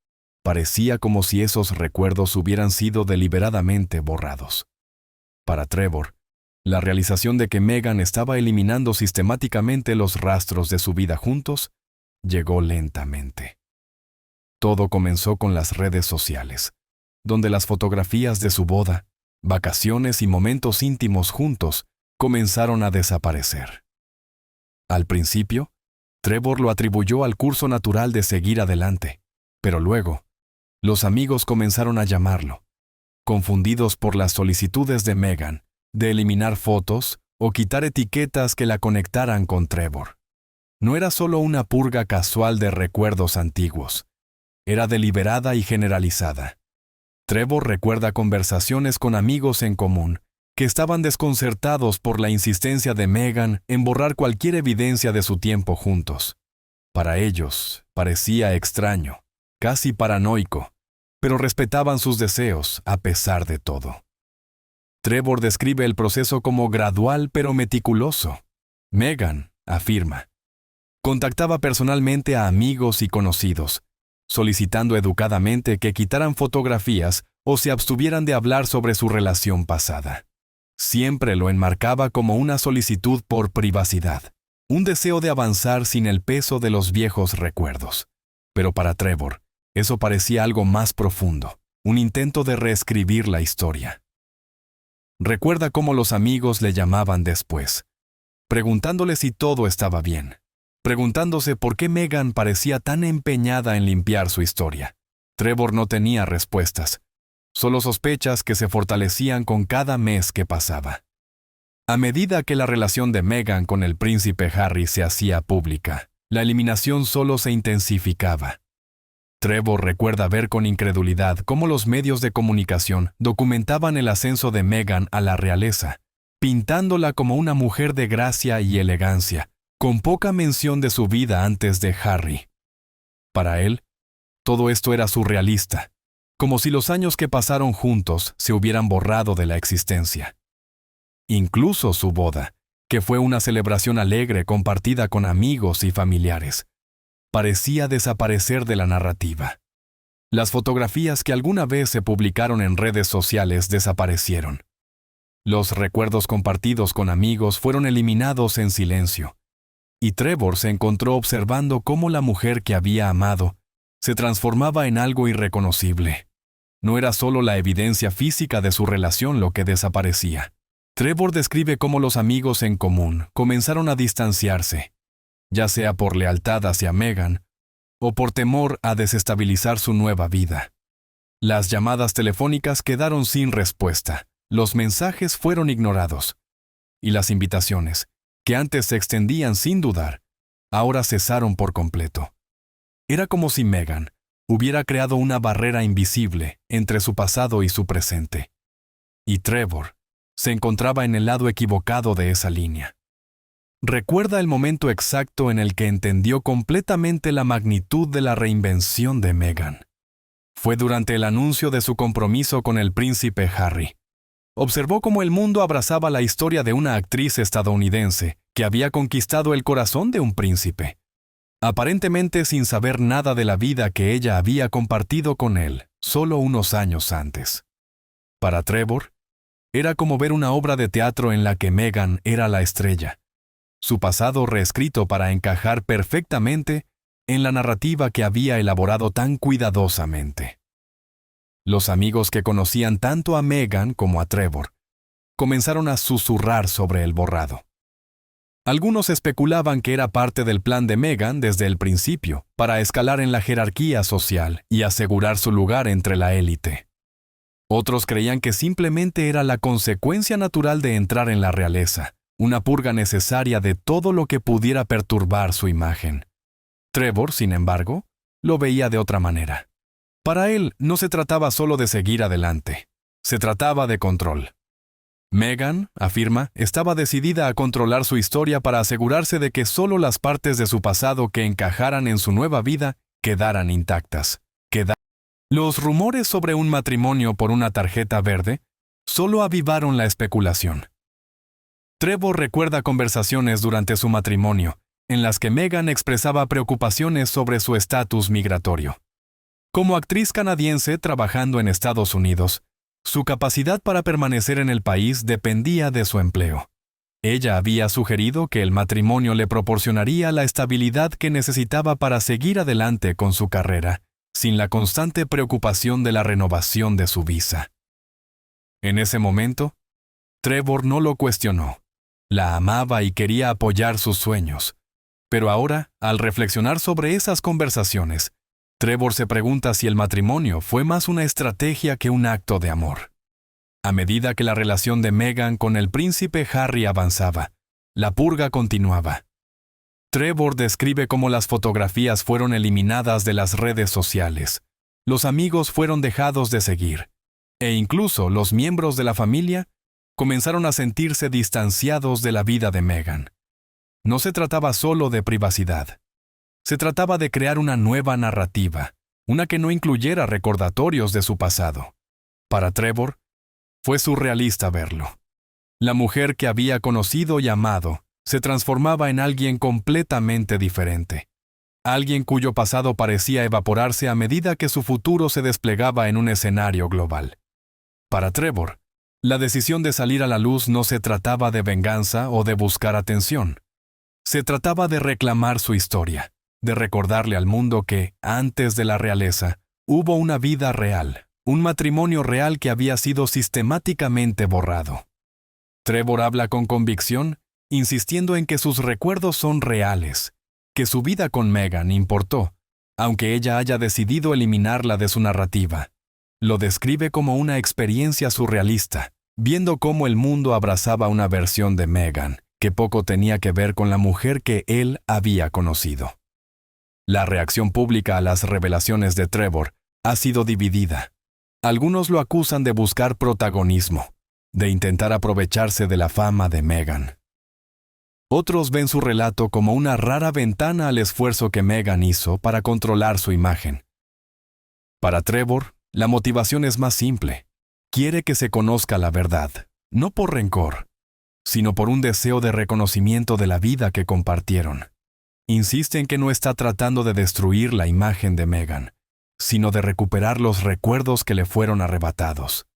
parecía como si esos recuerdos hubieran sido deliberadamente borrados. Para Trevor, la realización de que Meghan estaba eliminando sistemáticamente los rastros de su vida juntos llegó lentamente. Todo comenzó con las redes sociales, donde las fotografías de su boda, vacaciones y momentos íntimos juntos comenzaron a desaparecer. Al principio, Trevor lo atribuyó al curso natural de seguir adelante, pero luego, los amigos comenzaron a llamarlo, confundidos por las solicitudes de Meghan de eliminar fotos o quitar etiquetas que la conectaran con Trevor. No era solo una purga casual de recuerdos antiguos, era deliberada y generalizada. Trevor recuerda conversaciones con amigos en común que estaban desconcertados por la insistencia de Meghan en borrar cualquier evidencia de su tiempo juntos. Para ellos, parecía extraño, casi paranoico, pero respetaban sus deseos a pesar de todo. Trevor describe el proceso como gradual pero meticuloso. Meghan, afirma, contactaba personalmente a amigos y conocidos, solicitando educadamente que quitaran fotografías o se abstuvieran de hablar sobre su relación pasada. Siempre lo enmarcaba como una solicitud por privacidad, un deseo de avanzar sin el peso de los viejos recuerdos. Pero para Trevor, eso parecía algo más profundo, un intento de reescribir la historia. Recuerda cómo los amigos le llamaban después, preguntándole si todo estaba bien, preguntándose por qué Meghan parecía tan empeñada en limpiar su historia. Trevor no tenía respuestas, solo sospechas que se fortalecían con cada mes que pasaba. A medida que la relación de Meghan con el príncipe Harry se hacía pública, la eliminación solo se intensificaba. Trevor recuerda ver con incredulidad cómo los medios de comunicación documentaban el ascenso de Meghan a la realeza, pintándola como una mujer de gracia y elegancia, con poca mención de su vida antes de Harry. Para él, todo esto era surrealista, como si los años que pasaron juntos se hubieran borrado de la existencia. Incluso su boda, que fue una celebración alegre compartida con amigos y familiares, parecía desaparecer de la narrativa. Las fotografías que alguna vez se publicaron en redes sociales desaparecieron. Los recuerdos compartidos con amigos fueron eliminados en silencio, y Trevor se encontró observando cómo la mujer que había amado se transformaba en algo irreconocible. No era solo la evidencia física de su relación lo que desaparecía. Trevor describe cómo los amigos en común comenzaron a distanciarse, ya sea por lealtad hacia Meghan o por temor a desestabilizar su nueva vida. Las llamadas telefónicas quedaron sin respuesta, los mensajes fueron ignorados, y las invitaciones, que antes se extendían sin dudar, ahora cesaron por completo. Era como si Meghan hubiera creado una barrera invisible entre su pasado y su presente. Y Trevor se encontraba en el lado equivocado de esa línea. Recuerda el momento exacto en el que entendió completamente la magnitud de la reinvención de Meghan. Fue durante el anuncio de su compromiso con el príncipe Harry. Observó cómo el mundo abrazaba la historia de una actriz estadounidense que había conquistado el corazón de un príncipe, aparentemente sin saber nada de la vida que ella había compartido con él solo unos años antes. Para Trevor, era como ver una obra de teatro en la que Meghan era la estrella, su pasado reescrito para encajar perfectamente en la narrativa que había elaborado tan cuidadosamente. Los amigos que conocían tanto a Meghan como a Trevor comenzaron a susurrar sobre el borrado. Algunos especulaban que era parte del plan de Meghan desde el principio, para escalar en la jerarquía social y asegurar su lugar entre la élite. Otros creían que simplemente era la consecuencia natural de entrar en la realeza, una purga necesaria de todo lo que pudiera perturbar su imagen. Trevor, sin embargo, lo veía de otra manera. Para él no se trataba solo de seguir adelante, se trataba de control. Meghan, afirma, estaba decidida a controlar su historia para asegurarse de que solo las partes de su pasado que encajaran en su nueva vida quedaran intactas. Los rumores sobre un matrimonio por una tarjeta verde solo avivaron la especulación. Trevor recuerda conversaciones durante su matrimonio, en las que Meghan expresaba preocupaciones sobre su estatus migratorio. Como actriz canadiense trabajando en Estados Unidos, su capacidad para permanecer en el país dependía de su empleo. Ella había sugerido que el matrimonio le proporcionaría la estabilidad que necesitaba para seguir adelante con su carrera, sin la constante preocupación de la renovación de su visa. En ese momento, Trevor no lo cuestionó. La amaba y quería apoyar sus sueños. Pero ahora, al reflexionar sobre esas conversaciones, Trevor se pregunta si el matrimonio fue más una estrategia que un acto de amor. A medida que la relación de Meghan con el príncipe Harry avanzaba, la purga continuaba. Trevor describe cómo las fotografías fueron eliminadas de las redes sociales, los amigos fueron dejados de seguir, e incluso los miembros de la familia comenzaron a sentirse distanciados de la vida de Meghan. No se trataba solo de privacidad. Se trataba de crear una nueva narrativa, una que no incluyera recordatorios de su pasado. Para Trevor, fue surrealista verlo. La mujer que había conocido y amado se transformaba en alguien completamente diferente. Alguien cuyo pasado parecía evaporarse a medida que su futuro se desplegaba en un escenario global. Para Trevor, la decisión de salir a la luz no se trataba de venganza o de buscar atención. Se trataba de reclamar su historia, de recordarle al mundo que, antes de la realeza, hubo una vida real, un matrimonio real que había sido sistemáticamente borrado. Trevor habla con convicción, insistiendo en que sus recuerdos son reales, que su vida con Meghan importó, aunque ella haya decidido eliminarla de su narrativa. Lo describe como una experiencia surrealista, viendo cómo el mundo abrazaba una versión de Meghan, que poco tenía que ver con la mujer que él había conocido. La reacción pública a las revelaciones de Trevor ha sido dividida. Algunos lo acusan de buscar protagonismo, de intentar aprovecharse de la fama de Meghan. Otros ven su relato como una rara ventana al esfuerzo que Meghan hizo para controlar su imagen. Para Trevor, la motivación es más simple. Quiere que se conozca la verdad, no por rencor, sino por un deseo de reconocimiento de la vida que compartieron. Insiste en que no está tratando de destruir la imagen de Meghan, sino de recuperar los recuerdos que le fueron arrebatados.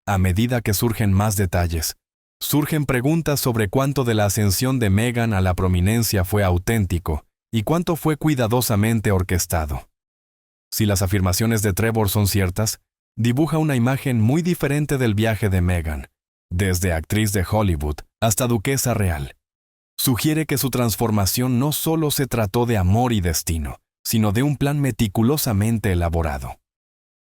A medida que surgen más detalles, surgen preguntas sobre cuánto de la ascensión de Meghan a la prominencia fue auténtico y cuánto fue cuidadosamente orquestado. Si las afirmaciones de Trevor son ciertas, dibuja una imagen muy diferente del viaje de Meghan, desde actriz de Hollywood hasta duquesa real. Sugiere que su transformación no solo se trató de amor y destino, sino de un plan meticulosamente elaborado.